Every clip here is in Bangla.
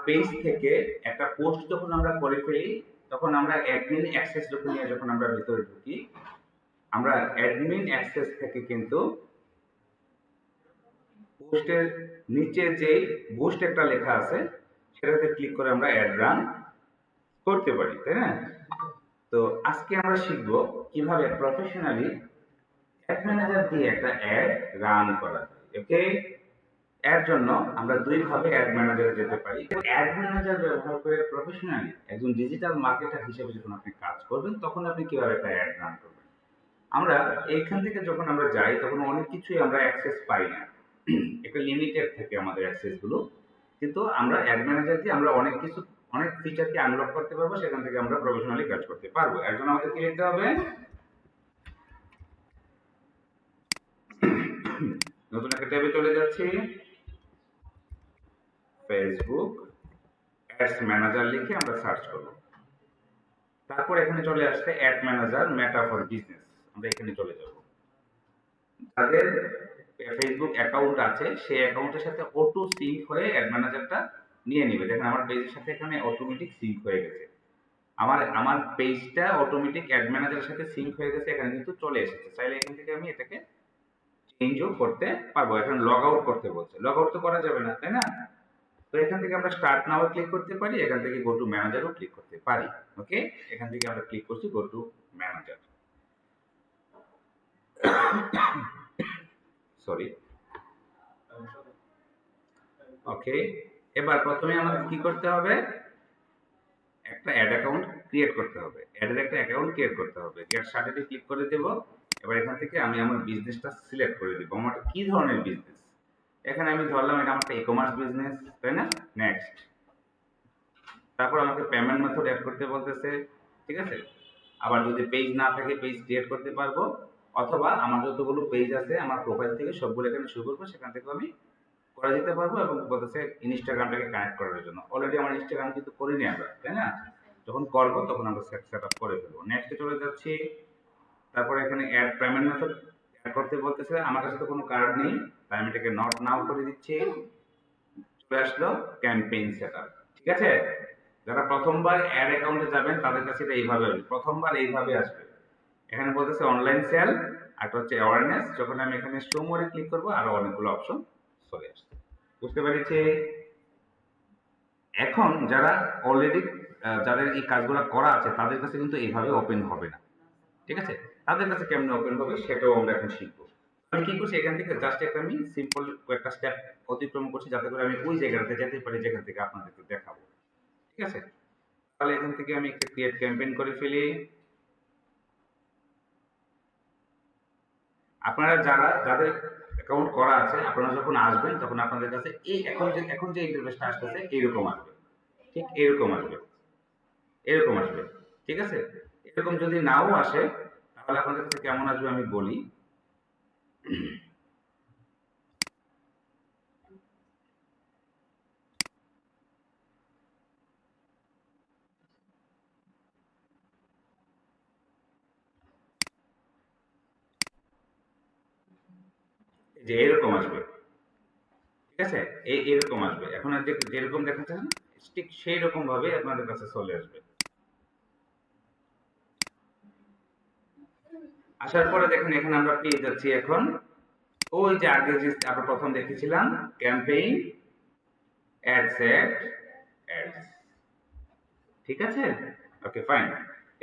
পেজ থেকে একটা পোস্ট যখন আমরা করে ফেলি তখন আমরা অ্যাডমিন অ্যাক্সেস যখন আমরা ভিতরে ঢুকি, আমরা অ্যাডমিন অ্যাক্সেস থেকে কিন্তু পোস্টের নিচে যে বুস্ট একটা লেখা আছে সেটাতে ক্লিক করে আমরা অ্যাড রান করতে পারি, তাই না? তো আজকে আমরা শিখবো কিভাবে প্রফেশনালি অ্যাড ম্যানেজার দিয়ে একটা অ্যাড রান করা যায়। ওকে, এর জন্য আমরা দুইভাবে অ্যাড ম্যানেজারে যেতে পারি। অ্যাড ম্যানেজার ব্যবহার করে প্রফেশনালি একজন ডিজিটাল মার্কেটার হিসেবে যখন আপনি কাজ করবেন তখন আপনি কিভাবে একটা অ্যাড রান করবেন। আমরা এইখান থেকে যখন আমরা যাই তখন অনেক কিছুই আমরা অ্যাক্সেস পাই না, একটা লিমিটেড থাকে আমাদের অ্যাক্সেসগুলো, কিন্তু আমরা অ্যাড ম্যানেজার দিয়ে আমরা অনেক কিছু অনেক ফিচারকে আনলক করতে পারবো, সেখান থেকে আমরা প্রফেশনালি কাজ করতে পারবো। এর জন্য আমাদের কি লিখতে হবে? নতুন একটা ট্যাবে চলে যাচ্ছি, ফেসবুক অ্যাডস ম্যানেজার লিখে আমরা সার্চ করব। তারপর এখানে চলে আসছে add manager meta for business, আমরা এখানে চলে যাব। যাদের ফেসবুক অ্যাকাউন্ট আছে সেই অ্যাকাউন্টের সাথে অটো সিঙ্ক হয়ে অ্যাড ম্যানেজারটা নিয়ে নেবে। দেখেন আমার পেজের সাথে এখানে অটোমেটিক সিঙ্ক হয়ে গেছে, আমার পেজটা অটোমেটিক অ্যাড ম্যানেজারের সাথে সিঙ্ক হয়ে গেছে, এখানে কিন্তু চলে এসেছে। চাইলে এখান থেকে আমি এটাকে চেঞ্জও করতে পারবো। এখন লগ আউট করতে বলছে, লগ আউট তো করা যাবে না, তাই না? তো এখান থেকে আমরা স্টার্ট নাও ক্লিক করতে পারি, এখান থেকে গো টু ম্যানেজারও ক্লিক করতে পারি। ওকে, এখান থেকে আমরা ক্লিক করছি গো টু ম্যানেজার। সরি, ওকে। এবার প্রথমে আমাদের কি করতে হবে? একটা অ্যাড অ্যাকাউন্ট ক্রিয়েট করতে হবে, অ্যাডের একটা অ্যাকাউন্ট ক্রিয়েট করতে হবে। গেট স্টার্টেডে ক্লিক করে দেব। এবার এখান থেকে আমি আমার বিজনেসটা সিলেক্ট করে দেব, আমার কি ধরনের বিজনেস। এখানে আমি ধরলাম এটা আমার ই কমার্স বিজনেস, তাই না? নেক্সট। তারপর আমাকে পেমেন্ট মেথড অ্যাড করতে বলতেছে, ঠিক আছে? আবার যদি পেজ না থাকে পেজ ক্রিয়েট করতে পারবো, অথবা আমার যতগুলো পেজ আছে আমার প্রোফাইল থেকে সবগুলো এখানে শুরু করবো, সেখান থেকে আমি করে দিতে পারবো। এবং বলতেছে ইনস্টাগ্রামটাকে কানেক্ট করার জন্য, অলরেডি আমার ইনস্টাগ্রাম কিন্তু করিনি আমরা, তাই না? যখন করবো তখন আমরা সেট আপ করে ফেলবো। নেক্সটে চলে যাচ্ছি। তারপরে এখানে অ্যাড পেমেন্ট মেথড অ্যাড করতে বলতেছে, আমার কাছে তো কোনো কার্ড নেই, তাই আমি এটাকে নট নাও করে দিচ্ছি। চলে আসলো ক্যাম্পেইন সেটআপ, ঠিক আছে? যারা প্রথমবার অ্যাড অ্যাকাউন্টে যাবেন তাদের কাছে এটা এইভাবে আসবে, প্রথমবার এইভাবে আসবে। এখানে বলতেছে অনলাইন সেল, আর হচ্ছে অ্যাওয়ারনেস। যখন আমি এখানে শো মোরে ক্লিক করবো আরো অনেকগুলো অপশন চলে আসছে। বুঝতে পেরেছি? এখন যারা অলরেডি যাদের এই কাজগুলো করা আছে তাদের কাছে কিন্তু এইভাবে ওপেন হবে না, ঠিক আছে? তাদের কাছে কেমনে ওপেন হবে সেটাও আমরা এখন শিখবো। আমি কি করছি, এখান থেকে জাস্ট একটা আমি সিম্পল কয়েকটা স্টেপ অতিক্রম করছি যাতে করে আমি ওই জায়গাটাতে যেতে পারি যেখান থেকে আপনাদেরকে দেখাবো, ঠিক আছে? তাহলে এখান থেকে আমি একটা ক্রিয়েট ক্যাম্পেইন করে ফেলি। আপনারা যাদের অ্যাকাউন্ট করা আছে আপনারা যখন আসবেন তখন আপনাদের কাছে এই এখন যে ইন্টারফেসটা আসতেছে এইরকম আসবে, ঠিক এরকম আসবে, এরকম আসবে, ঠিক আছে? এরকম যদি নাও আসে তাহলে আপনাদের কাছে কেমন আসবে আমি বলি। যে এরকম আসবে, ঠিক আছে? এরকম আসবে। এখন আর যেরকম দেখাচ্ছে না ঠিক সেই রকম ভাবে আপনাদের কাছে চলে আসবে। আসার পরে দেখেন এখানে আমরা পেয়ে যাচ্ছি এখন ওই যে আগে যে আমরা প্রথম দেখেছিলাম ক্যাম্পেইন অ্যাডস অ্যাডস, ঠিক আছে? Okay fine.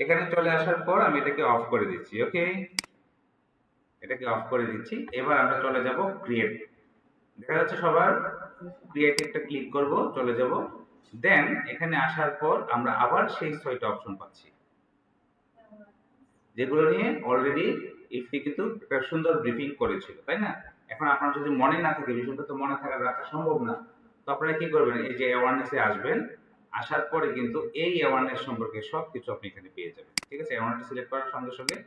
এখানে চলে আসার পর আমি এটাকে অফ করে দিচ্ছি। ওকে, এটাকে অফ করে দিচ্ছি। এবার আমরা চলে যাব ক্রিয়েট। দেখা যাচ্ছে সবার ক্রিয়েটিভটা ক্লিক করব, চলে যাব। দেন এখানে আসার পর আমরা আবার সেই 6টা অপশন পাচ্ছি যেগুলো নিয়ে অলরেডি ইফতি কিন্তু একটা সুন্দর ব্রিফিং করেছিল, তাই না? এখন আপনার যদি মনে না থাকে, বিষয়টা তো মনে থাকা রাখা সম্ভব না, তো আপনারা কি করবেন, এই যে অ্যাওয়ারনেসে আসবেন, আসার পরে কিন্তু এই অ্যাওয়ারনেস সম্পর্কে সবকিছু আপনি এখানে পেয়ে যাবেন, ঠিক আছে? অ্যাওয়ারনেস সিলেক্ট করার সঙ্গে সঙ্গে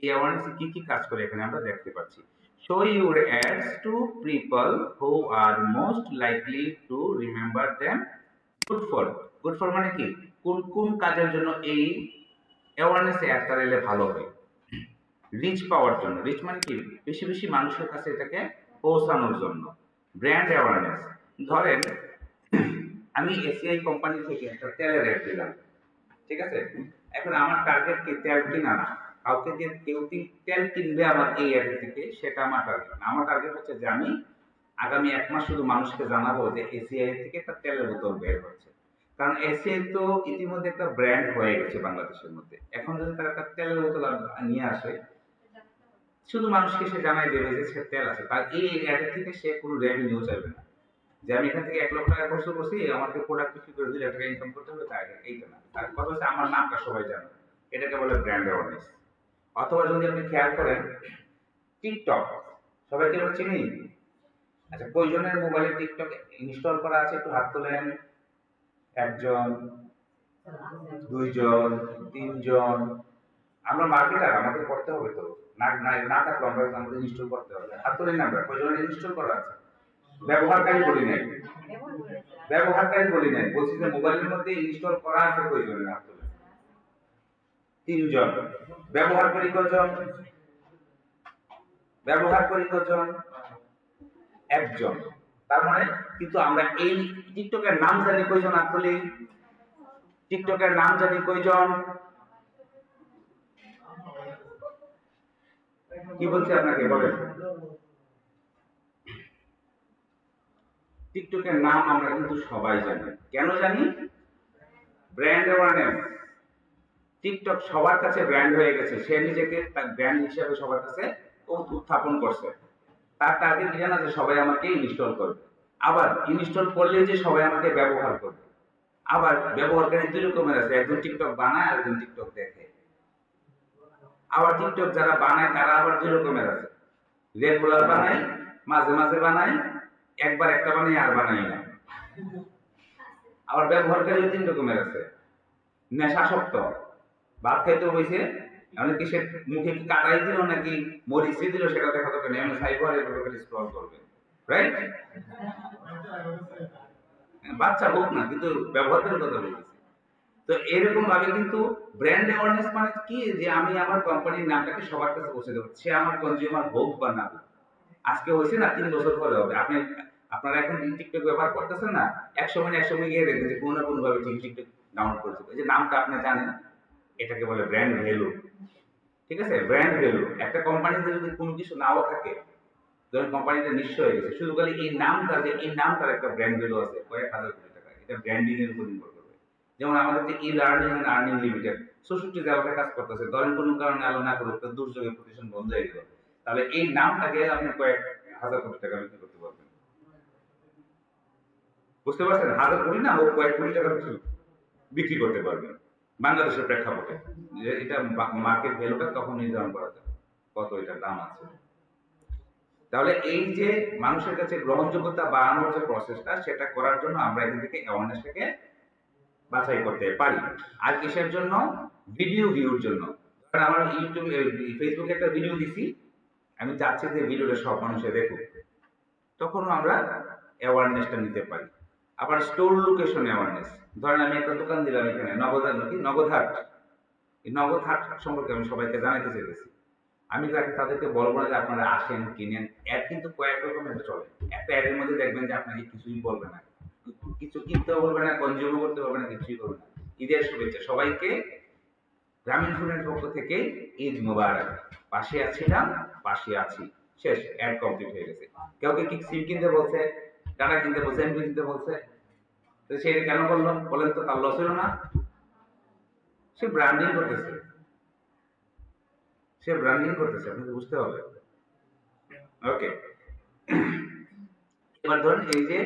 এই অ্যাওয়ারনেসে কি কি কাজ করে এখানে আমরা দেখতে পাচ্ছি। Show your ads to people who are most likely to remember them. Good for, good for মানে কি, কোন কোন কাজের জন্য এই অ্যাওয়ারনেসে অ্যাডটা এলে ভালো হয়। রিচ পাওয়ার জন্য, রিচ মানে কি, বেশি বেশি মানুষের কাছে এটাকে পৌঁছানোর জন্য। ব্র্যান্ড অ্যাওয়ারনেস, ধরেন আমি এসিআই কোম্পানি থেকে একটা তেলের অ্যাড দিলাম, ঠিক আছে? এখন আমার টার্গেট কি তেল কিনা না, কাউকে যে কেউ তেল কিনবে আমার এই অ্যাড থেকে, সেটা আমার টার্গেট না। আমার টার্গেট হচ্ছে যে আমি আগামী 1 মাস শুধু মানুষকে জানাবো যে এসিআই থেকে একটা তেলের বোতল বের হচ্ছে। কারণ এসিআই তো ইতিমধ্যে একটা ব্র্যান্ড হয়ে গেছে বাংলাদেশের মধ্যে। এখন যদি তারা একটা তেলের বোতল নিয়ে আসে, শুধু মানুষকে সে জানাই দেবে যে সে তেল আছে, তার এই অ্যাড থেকে সে কোনো রেভিনিউ চাইবে না যে আমি এখান থেকে 1 লক্ষ টাকা খরচ করছি, আমাকে প্রোডাক্ট বিক্রি করে 2 লাখ টাকা ইনকাম করতে হবে, তাই এইটা না। তার কথা হচ্ছে আমার নামটা সবাই জানে, এটাকে বলে ব্র্যান্ড অ্যাওয়ারনেস। অথবা যদি আপনি খেয়াল করেন টিকটক, সবাইকে আমরা চিনি। আচ্ছা, কয়জনের মোবাইলে টিকটক ইনস্টল করা আছে একটু হাত তোলেন। 1 জন, 2 জন, 3 জন। আমরা মার্কেটার, আমাদের করতে হবে তো, না না থাকলে আমরা আমাদের ইনস্টল করতে হবে। হাত তোলেন না, আমরা কয়জনের ইনস্টল করা আছে? ব্যবহারকারী বলি নাই, ব্যবহারকারী বলি নাই, বলছি যে মোবাইলের মধ্যে ইনস্টল করা আছে কয়জনের? হাত তোলেন। 3 জন। ব্যবহারকারী কয়জন? ব্যবহারকারী কয়জন? 1 জন। তার মানে কিন্তু আমরা এই টিকটকের নাম জানি কয়জন? হাত তুলি। টিকটকের নাম জানি কয়জন? কি বলছি আপনাকে বলেন? টিকটকের নাম আমরা কিন্তু সবাই জানি। কেন জানি? Brand awareness. টিকটক সবার কাছে ব্র্যান্ড হয়ে গেছে, সে নিজেকে তার ব্র্যান্ড হিসেবে সবার কাছে উত্থাপন করছে। তার টার্গেট এটা না যে সবাই আমাকে ইনস্টল করবে, আবার ইনস্টল করলে যে সবাই আমাকে ব্যবহার করবে। আবার ব্যবহারকারী 2 রকমের আছে, একজন টিকটক বানায় আর একজন টিকটক দেখে। আবার টিকটক যারা বানায় তারা আবার 2 রকমের আছে, রেগুলার বানায়, মাঝে মাঝে বানায়, একবার একটা বানাই আর বানাই না। আবার ব্যবহারকারী 3 রকমের আছে, নেশাসক্ত, ভাত খাইতে বসে এমনকি সে মুখে কি কাটাই দিল নাকি মরিচি দিল সেটা দেখা দরকার নেই, আমি সাইবার এভাবে স্ক্রল করবে, রাইট? বাচ্চা হোক না, কিন্তু ব্যবহারকারীর কথা বলতেছি। তো এরকম ভাবে কিন্তু ব্র্যান্ড অ্যাওয়ারনেস মানে কি, যে আমি আমার কোম্পানির নামটাকে সবার কাছে পৌঁছে দেবো, সে আমার কনজিউমার হোক বা না হোক। আজকে হয়েছে না, 3 বছর পরে হবে। আপনারা এখন টিকটক ব্যবহার করতেছেন না, এক সময় গিয়ে দেখবেন যে কোনো না কোনো ভাবে টিকটক ডাউনলোড করেছে, এই যে নামটা আপনি জানেন, এটাকে বলে ব্র্যান্ড ভ্যালু। ঠিক আছে? Brand value. একটা কোম্পানিতে যদি কোনো কিছু নাও থাকে, ধরেন কোম্পানিটা নিঃস্ব হয়ে গেছে, শুধু খালি এই নামটা, যে এই নামটার একটা ব্র্যান্ড ভ্যালু আছে কয়েক হাজার কোটি টাকা, এটা ব্র্যান্ডিং এর উপর নির্ভর করবে। যেমন আমাদের যে E learning and earning limited 66 জায়গায় কাজ করতেছে, ধরেন কোনো কারণে আলো না করে দুর্যোগে প্রতিষ্ঠান বন্ধ হয়ে গেল, তাহলে এই নামটাকে আপনি কয়েক হাজার কোটি টাকা বিক্রি করতে পারবেন। বুঝতে পারছেন? হাজার কোটি না হোক, কয়েক কোটি টাকা বিক্রি করতে পারবেন বাংলাদেশের প্রেক্ষাপটে। যে এটা মার্কেট ভ্যালুটা তখন নির্ধারণ করা যাবে কত এটার দাম আছে। তাহলে এই যে মানুষের কাছে গ্রহণযোগ্যতা বাড়ানোর যে প্রসেসটা, সেটা করার জন্য আমরা এখান থেকে অ্যাওয়ারনেসটাকে বাছাই করতে পারি। আর কিসের জন্য? ভিডিও ভিউর জন্য। কারণ আমার ইউটিউবে, ফেসবুকে একটা ভিডিও দিছি, আমি চাচ্ছি যে ভিডিওটা সব মানুষে দেখুক, তখন আমরা অ্যাওয়ারনেসটা নিতে পারি। আবার স্টোর লোকেশন অ্যাওয়ারনেস, ধরেন আমি একটা দোকান দিলাম এখানে নগদহাট, এই নগদহাট সম্পর্কে আমি সবাইকে জানাইতে চাইতেছি। আমি তাদেরকে বলবো না যে আপনারা আসেন কিনেন, অ্যাড কিন্তু কয়েক রকমের চলে। একটা অ্যাডের মধ্যে দেখবেন যে আপনাকে কিছুই বলবে না, কিছু কিনতেও বলবে না, কনজিউমও করতে পারবে না, কিছুই করবে না। ঈদের শুভেচ্ছা সবাইকে, গ্রামীণ ফোনের পক্ষ থেকে ঈদ মোবারক, পাশে আছিলাম, পাশে আছি, শেষ, অ্যাড কমপ্লিট হয়ে গেছে। কেউ কি সিম কিনতে বলছে, ডাটা কিনতে বলছে, এমবি কিনতে বলছে, তো সে কেন বললো বলেন তো? তার লস হলো না? সে ব্র্যান্ডিং করতেছে, সে ব্র্যান্ডিং করতেছে, আপনাকে বুঝতে হবে। ওকে, এবার ধরুন এই যে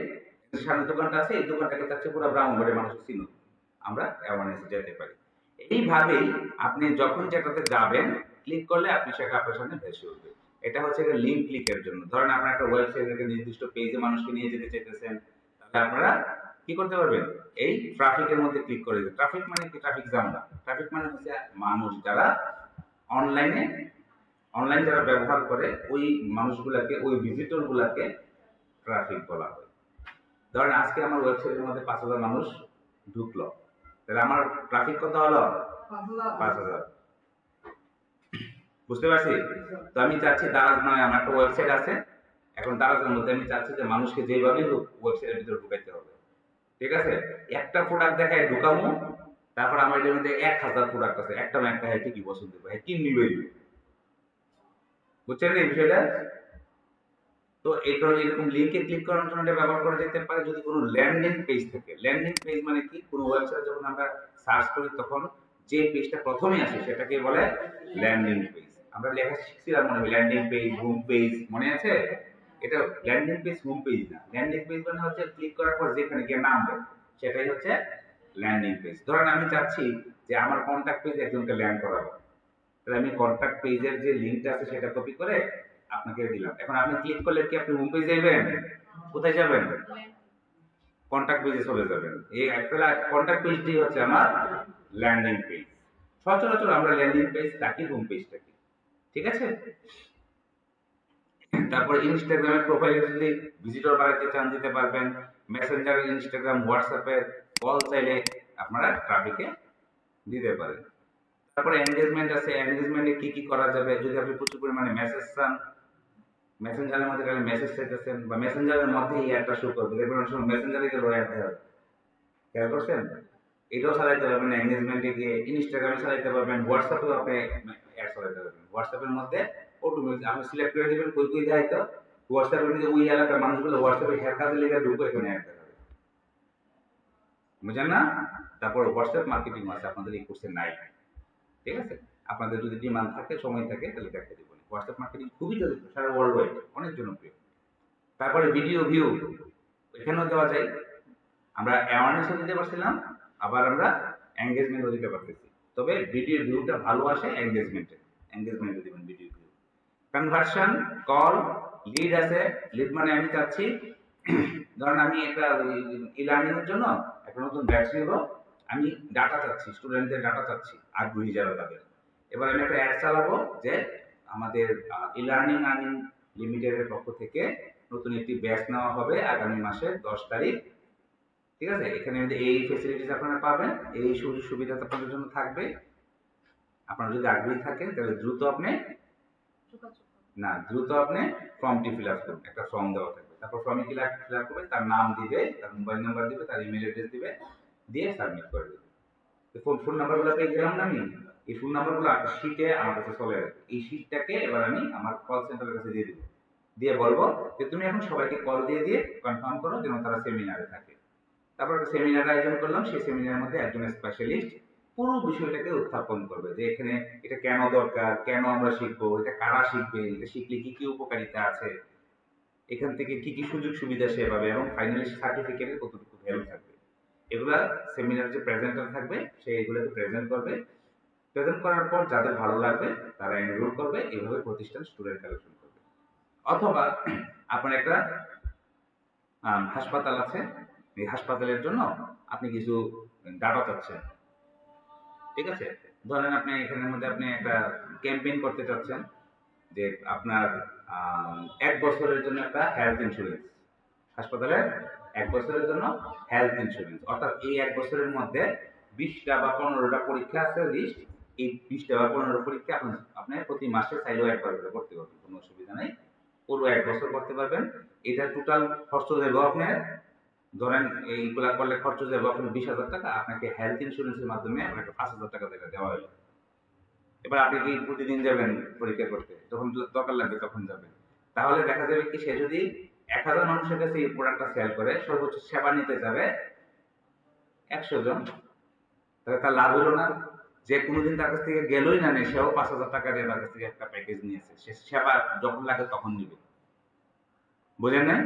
সামনে দোকানটা আছে, এই দোকানটাকে চাচ্ছে পুরো ব্রাহ্মণবাড়ি মানুষ চিনুক, আমরা অ্যাওয়ারনেস যেতে পারি। এইভাবেই আপনি যখন যেটাতে যাবেন, ক্লিক করলে আপনি সেটা আপনার সামনে ভেসে উঠবে। এটা হচ্ছে লিঙ্ক ক্লিকের জন্য। ধরেন আপনার একটা ওয়েবসাইট থেকে নির্দিষ্ট পেজে মানুষকে নিয়ে যেতে চাইতেছেন, তাহলে আপনারা কি করতে পারবেন? এই ট্রাফিকের মধ্যে ক্লিক করে দেবেন। ট্রাফিক মানে কি? ট্রাফিক জ্যাম না, ট্রাফিক মানে হচ্ছে মানুষ যারা অনলাইনে, অনলাইন যারা ব্যবহার করে, ওই মানুষগুলাকে, ওই ভিজিটর গুলাকে ট্রাফিক বলা হয়। ধরেন আজকে আমার ওয়েবসাইটের মধ্যে 5,000 মানুষ ঢুকলো, তাহলে আমার ট্রাফিক কত হলো? 5,000। বুঝতে পারছি? তো আমি চাচ্ছি দারাজ নয়, আমার একটা ওয়েবসাইট আছে, এখন দারাজের মধ্যে আমি চাচ্ছি যে মানুষকে যেভাবেই হোক ওয়েবসাইটের ভিতরে ঢুকাইতে হবে। ঠিক আছে, একটা প্রোডাক্ট দেখায় ঢুকামো, তারপর আমার এটার মধ্যে 1000 প্রোডাক্ট আছে, একটা না একটা ঠিকই পছন্দ করে কি নিবে, বুঝছেন এই বিষয়টা? তো এই কারণে এরকম লিঙ্কে ক্লিক করার জন্য এটা ব্যবহার করা যেতে পারে যদি কোনো ল্যান্ডিং পেজ থাকে। ল্যান্ডিং পেজ মানে কি, কোনো ওয়েবসাইটে যখন আমরা সার্চ করি তখন যে পেজটা প্রথমেই আসে সেটাকে বলে ল্যান্ডিং পেজ। আমরা লেখা শিখছিলাম মনে হয় ল্যান্ডিং পেজ, হোম পেজ, মনে আছে? এটা ল্যান্ডিং পেজ, হোম পেজ না। ল্যান্ডিং পেজ মানে হচ্ছে ক্লিক করার পর যেখানে গিয়ে নামবে সেটাই হচ্ছে ল্যান্ডিং পেজ। ধরেন আমি চাচ্ছি যে আমার কন্ট্যাক্ট পেজ একজনকে ল্যান্ড করাবো, তাহলে আমি কন্ট্যাক্ট পেজের যে লিঙ্কটা আছে সেটা কপি করে আপনাকে দিলাম। এখন আপনি ক্লিক করলে কি আপনি হোম পেজে যাবেন? কোথায় যাবেন? কন্ট্যাক্ট পেজে চলে যাবেন। এই একটা কন্ট্যাক্ট পেজটি হচ্ছে আমার ল্যান্ডিং পেজ। সচরাচর আমরা ল্যান্ডিং পেজ ডাকি, হোম পেজ ডাকি। ঠিক আছে? তারপরে ইনস্টাগ্রামের প্রোফাইলে যদি ভিজিটর বাড়াতে চান দিতে পারবেন। মেসেঞ্জার, ইনস্টাগ্রাম, হোয়াটসঅ্যাপের কল চাইলে আপনারা ট্রাফিকে দিতে পারেন। তারপরে এনগেজমেন্ট আছে, এনগেজমেন্টে কি কি করা যাবে, যদি আপনি প্রচুর পরিমাণে মেসেজ চান, মেসেঞ্জারের মধ্যে গেলে মেসেজ চাইতেছেন বা মেসেঞ্জারের মধ্যে এই অ্যাডটা শো করবে, দেখবেন অনেক সময় মেসেঞ্জারে গেলে অ্যাড দেওয়া হয়, খেয়াল করছেন? এটাও চালাইতে পারবেন এনগেজমেন্টে গিয়ে। ইনস্টাগ্রামে চালাইতে পারবেন, হোয়াটসঅ্যাপেও আপনি অ্যাড চালাইতে পারবেন। হোয়াটসঅ্যাপের মধ্যে অটোমেটিক আপনি সিলেক্ট করে দেবেন কই কই যায়, তো হোয়াটসঅ্যাপের মধ্যে ওই এলাকার মানুষগুলো হোয়াটসঅ্যাপে হেয়ার কাজে লেগে ঢুকবে, এখানে অ্যাড দেখাবে, বুঝেন না? তারপর হোয়াটসঅ্যাপ মার্কেটিং আছে আপনাদের এই কোর্সে নাই, ঠিক আছে? আপনাদের যদি ডিমান্ড থাকে, সময় থাকে, তাহলে দেখতে দেবেন। হোয়াটসঅ্যাপ মার্কেটিং খুবই জনপ্রিয়, সারা ওয়ার্ল্ড ওয়াইড অনেক জনপ্রিয়। তারপরে ভিডিও ভিউ, এখানেও দেওয়া যায়। আমরা অ্যাওয়ারনেসও দিতে পারছিলাম, আবার আমরা এঙ্গেজমেন্টও দিতে পারতেছি। তবে ভিডিও ভিউটা ভালো আসে এঙ্গেজমেন্টে, এঙ্গেজমেন্টে দিবেন video view. Conversion, call, lead আছে। লিড মানে আমি চাচ্ছি ধরেন আমি একটা ই লার্নিং এর জন্য একটা নতুন ব্যাচ নিব, আমি ডাটা চাচ্ছি, স্টুডেন্টদের ডাটা চাচ্ছি, আগ্রহী যারা তাদের। এবার আমি একটা অ্যাড চালাবো যে আমাদের ই লার্নিং আর্নিং লিমিটেডের পক্ষ থেকে নতুন একটি ব্যাচ নেওয়া হবে আগামী মাসের 10 তারিখ। ঠিক আছে, এখানে এই ফেসিলিটিস আপনারা পাবেন, এই সুযোগ সুবিধা আপনাদের জন্য থাকবে। আপনারা যদি আগ্রহী থাকেন তাহলে দ্রুত আপনি ফর্মটি ফিল আপ করবেন। একটা ফর্ম দেওয়া থাকবে, তারপর ফর্মে ফিল আপ করবেন, তার নাম দিবে, তার মোবাইল নাম্বার দিবে, তার ইমেল অ্যাড্রেস দিবে, দিয়ে সাবমিট করে দেবে। ফোন নাম্বারগুলো পেয়ে গেলাম না আমি? এই ফোন নাম্বারগুলো একটা শিটে আমার কাছে চলে আসবে। এই শিটটাকে এবার আমি আমার কল সেন্টারের কাছে দিয়ে দিব, দিয়ে বলবো যে তুমি এখন সবাইকে কল দিয়ে কনফার্ম করো যেন তারা সেমিনারে থাকে। তারপর একটা সেমিনার আয়োজন করলাম, সেই সেমিনারের মধ্যে একজন স্পেশালিস্ট পুরো বিষয়টাকে উত্থাপন করবে যে এখানে এটা কেন দরকার, কেন আমরা শিখবো, এটা কারা শিখবে, এটা শিখলে কি কি উপকারিতা আছে, এখান থেকে কি কি সুযোগ সুবিধা সে পাবে, এবং ফাইনালি সার্টিফিকেটের কতটুকু ভ্যালু থাকবে। এগুলা সেমিনার যে প্রেজেন্টার থাকবে সে এগুলোকে প্রেজেন্ট করবে। প্রেজেন্ট করার পর যাদের ভালো লাগবে তারা এনরোল করবে, এইভাবে প্রতিষ্ঠান স্টুডেন্ট কালেকশন করবে। অথবা আপনার একটা হাসপাতাল আছে, এই হাসপাতালের জন্য আপনি কিছু ডাটা চাচ্ছেন, ঠিক আছে? ধরেন আপনি এখানের মধ্যে আপনি একটা ক্যাম্পেইন করতে চাচ্ছেন যে আপনার 1 বছরের জন্য একটা হেলথ ইন্স্যুরেন্স, হাসপাতালের 1 বছরের জন্য হেলথ ইন্স্যুরেন্স, অর্থাৎ এই 1 বছরের মধ্যে 20টা বা 15টা পরীক্ষা আছে লিস্ট, এই 20টা বা 15 পরীক্ষা আপনি প্রতি মাসে চাইলেও একবার করে করতে পারবেন, কোনো অসুবিধা নেই, পুরো 1 বছর করতে পারবেন। এটা টোটাল খরচ দেবো আপনার, ধরেন এইগুলা করলে খরচ যাবে আপনার 20,000 টাকা, আপনাকে হেলথ ইন্স্যুরেন্সের মাধ্যমে আপনাকে 5,000 টাকা দেওয়া হবে। এবার আপনি কি প্রতিদিন যাবেন পরীক্ষা করতে, যখন দরকার লাগবে তখন যাবেন? তাহলে দেখা যাবে কি সে যদি 1000 মানুষের কাছে এই প্রোডাক্টটা সেল করে, সর্বোচ্চ সেবা নিতে যাবে 100 জন, তাহলে তার লাভ হলো না? যে কোনোদিন তার কাছ থেকে গেলই না, সেও 5,000 টাকা দিয়ে তার কাছ থেকে একটা প্যাকেজ নিয়েছে, সে সেবা যখন লাগে তখন নিবে, বুঝেন না?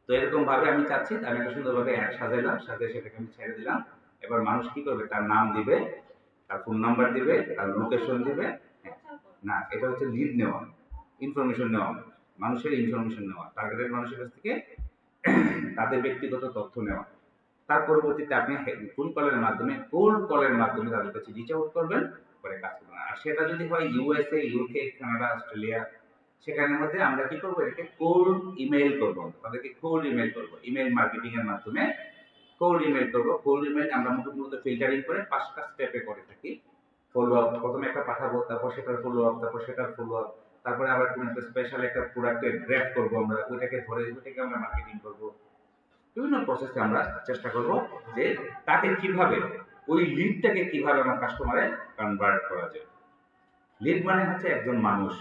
তো এরকম ভাবে আমি চাচ্ছি আমি একটা সুন্দরভাবে অ্যাড সাজাইলাম, সাজিয়ে সেটাকে আমি ছেড়ে দিলাম। এবার মানুষ কি করবে, তার নাম দিবে, তার ফোন নাম্বার দিবে, তার লোকেশন দিবে। হ্যাঁ, না এটা হচ্ছে লিড নেওয়া, ইনফরমেশন নেওয়া, মানুষের ইনফরমেশন নেওয়া, টার্গেটেড মানুষের কাছ থেকে তাদের ব্যক্তিগত তথ্য নেওয়া। তার পরবর্তীতে আপনি ফোন কলের মাধ্যমে, কোল্ড কলের মাধ্যমে তাদের কাছে রিচ আউট করবেন, পরে কাজ করবেন। আর সেটা যদি হয় ইউএসএ, ইউকে, কানাডা, অস্ট্রেলিয়া, সেখানের মধ্যে আমরা কি করবো, এটাকে কোল্ড ইমেইল করবো, তাদেরকে কোল্ড ইমেইল করবো, ইমেইল মার্কেটিং এর মাধ্যমে কোল্ড ইমেইল করবো। কোল্ড ইমেইল আমরা মূলত ফিল্টারিং করে 5টা স্টেপে করে থাকি। ফলো আপ, প্রথমে একটা পাঠাবো, তারপর সেটার ফলো আপ, তারপর সেটার ফলো আপ, তারপরে আবার কোনো একটা স্পেশাল একটা প্রোডাক্টের ড্রেফট করবো আমরা, ওইটাকে ধরে ওইটাকে আমরা মার্কেটিং করবো। বিভিন্ন প্রসেসে আমরা চেষ্টা করব যে তাকে কিভাবে, ওই লিডটাকে কিভাবে আমার কাস্টমারে কনভার্ট করা যায়। লিড মানে হচ্ছে একজন মানুষ,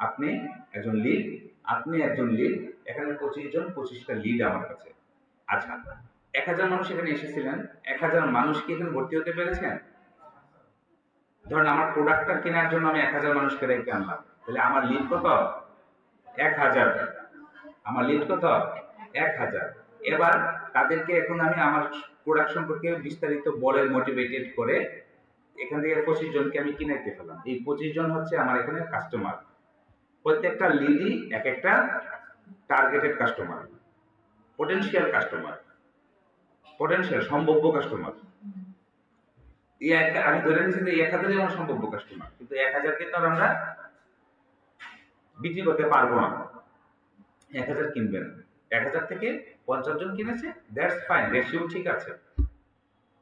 আপনি একজন লিড, আপনি একজন লিড, এখানে 25 জন 25টা লিড আমার কাছে। আচ্ছা, 1000 মানুষ এখানে এসেছিলেন, 1000 মানুষ কি এখানে ভর্তি হতে পেরেছেন? ধরেন আমার প্রোডাক্টটা কেনার জন্য আমি 1000 মানুষকে রেখে আনলাম, তাহলে আমার লিড কত? 1000। আমার লিড কত? 1000। এবার তাদেরকে এখন আমি আমার প্রোডাক্ট সম্পর্কে বিস্তারিত বলে মোটিভেটেড করে এখান থেকে 25 জনকে আমি কিনাইতে ফেললাম। এই 25 জন হচ্ছে আমার এখানে কাস্টমার। প্রত্যেকটা লিডই এক একটা targeted customer, potential customer, potential সম্ভাব্য কাস্টমার। আমি ধরে নিচ্ছি যে 1000ই আমার সম্ভাব্য কাস্টমার, কিন্তু 1000কে তো আমরা বিক্রি করতে পারবো না, 1000 কিনবে না। 1000 থেকে 50 জন কিনেছে, দ্যাটস ফাইন, রেশিও ঠিক আছে।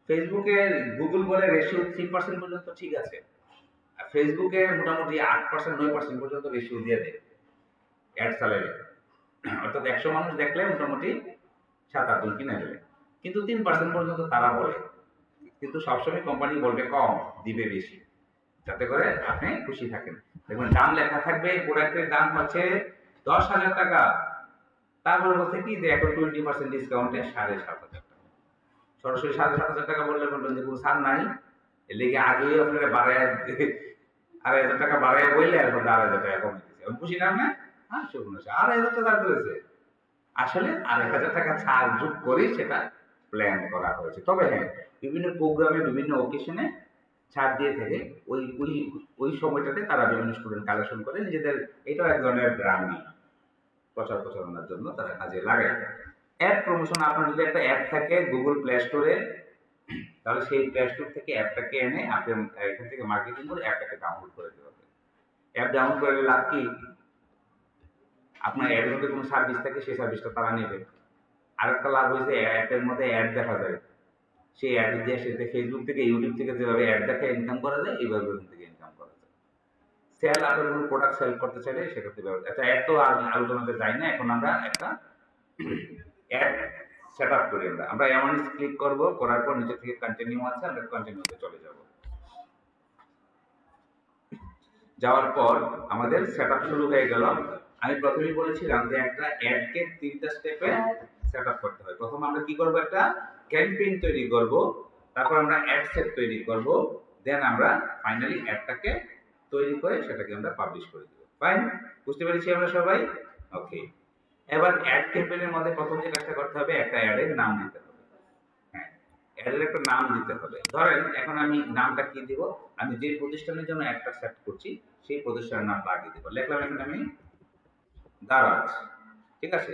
ফেসবুকে গুগল বলে রেশিও 3% পর্যন্ত ঠিক আছে। আর ফেসবুকে মোটামুটি 8% 9% পর্যন্ত রেশিও দিয়ে দেয় অ্যাড চালাইলে। অর্থাৎ 100 মানুষ দেখলে মোটামুটি 7-8 জন কিনে ফেলে, কিন্তু 3% পর্যন্ত তারা বলে। কিন্তু সবসময় কোম্পানি বলবে কম, দিবে বেশি, যাতে করে আপনি খুশি থাকেন। দেখবেন দাম লেখা থাকবে, প্রোডাক্টের দাম হচ্ছে 10,000 টাকা, তারপরে বলছে কি যে এখন 20% ডিসকাউন্টে 7,500 টাকা। সরাসরি 7,500 টাকা বললে বলবেন যে কোনো ছাড় নাই, এর লেগে আগেই আপনারা বাড়ায় 2,500 টাকা বাড়ায় বললে আর 2,500 টাকা কমে দিচ্ছে। আমি খুশি না আপনার? হ্যাঁ, শুনুন, 2,500 টাকা করেছে। আসলে 2,500 টাকা ছাড় যোগ করে সেটা প্ল্যান করা হয়েছে। তবে হ্যাঁ, বিভিন্ন প্রোগ্রামে বিভিন্ন অকেশনে ছাড় দিয়ে থাকে, ওই ওই ওই সময়টাতে তারা বিভিন্ন স্টুডেন্ট কালেকশন করে নিজেদের, এটাও এক ধরনের ব্র্যান্ডিং, প্রচার প্রচারণার জন্য তারা কাজে লাগায়। অ্যাড প্রমোশন, আপনার যদি একটা অ্যাপ থাকে গুগল প্লে স্টোরে, তাহলে সেই প্লে স্টোর থেকে অ্যাপটাকে এনে আপনি এখান থেকে মার্কেটিং করে অ্যাপটাকে ডাউনলোড করে দিতে হবে। অ্যাপ ডাউনলোড করে লাভ কি? আপনার অ্যাডের মধ্যে কোনো সার্ভিস থাকে, সেই সার্ভিসটা তারা নেবে। আরেকটা লাভ হয়েছে অ্যাপের মধ্যে অ্যাড দেখা যায়, সেই অ্যাড দিয়ে সেটা ফেসবুক থেকে ইউটিউব থেকে যেভাবে অ্যাড দেখে ইনকাম করা যায়, এইভাবে ওখান থেকে ইনকাম করা যায়। সেল, আপনার কোনো প্রোডাক্ট সেল করতে চাইলে সেক্ষেত্রে ব্যবহার। আচ্ছা, এত আলোচনাতে যাই না, এখন আমরা একটা অ্যাড সেট আপ করি। আমরা এমন ক্লিক করব, করার পর নিচে থেকে কন্টিনিউ আছে, আমরা কন্টিনিউতে চলে যাব। যাওয়ার পর আমাদের সেট আপ শুরু হয়ে গেল। আমি প্রথমেই বলেছিলাম যে একটা অ্যাডকে 3টা স্টেপে সেট আপ করতে হয়। প্রথম আমরা কি করব? একটা ক্যাম্পেইন তৈরি করব, তারপর আমরা অ্যাড সেট তৈরি করব, দেন আমরা ফাইনালি অ্যাডটাকে তৈরি করে সেটাকে আমরা পাবলিশ করে দেব। ফাইন, বুঝতে পেরেছি আমরা সবাই? ওকে। এবার অ্যাড ক্যাম্পেইনের মধ্যে প্রথম যে কাজটা করতে হবে, একটা অ্যাডের নাম দিতে হবে। হ্যাঁ, অ্যাডের একটা নাম দিতে হবে। ধরেন এখন আমি নামটা কি দিব? আমি যে প্রতিষ্ঠানের জন্য অ্যাডটা সেট করছি সেই প্রতিষ্ঠানের নাম লাগিয়ে দেব। লিখলাম এখানে আমি দারাজ, ঠিক আছে?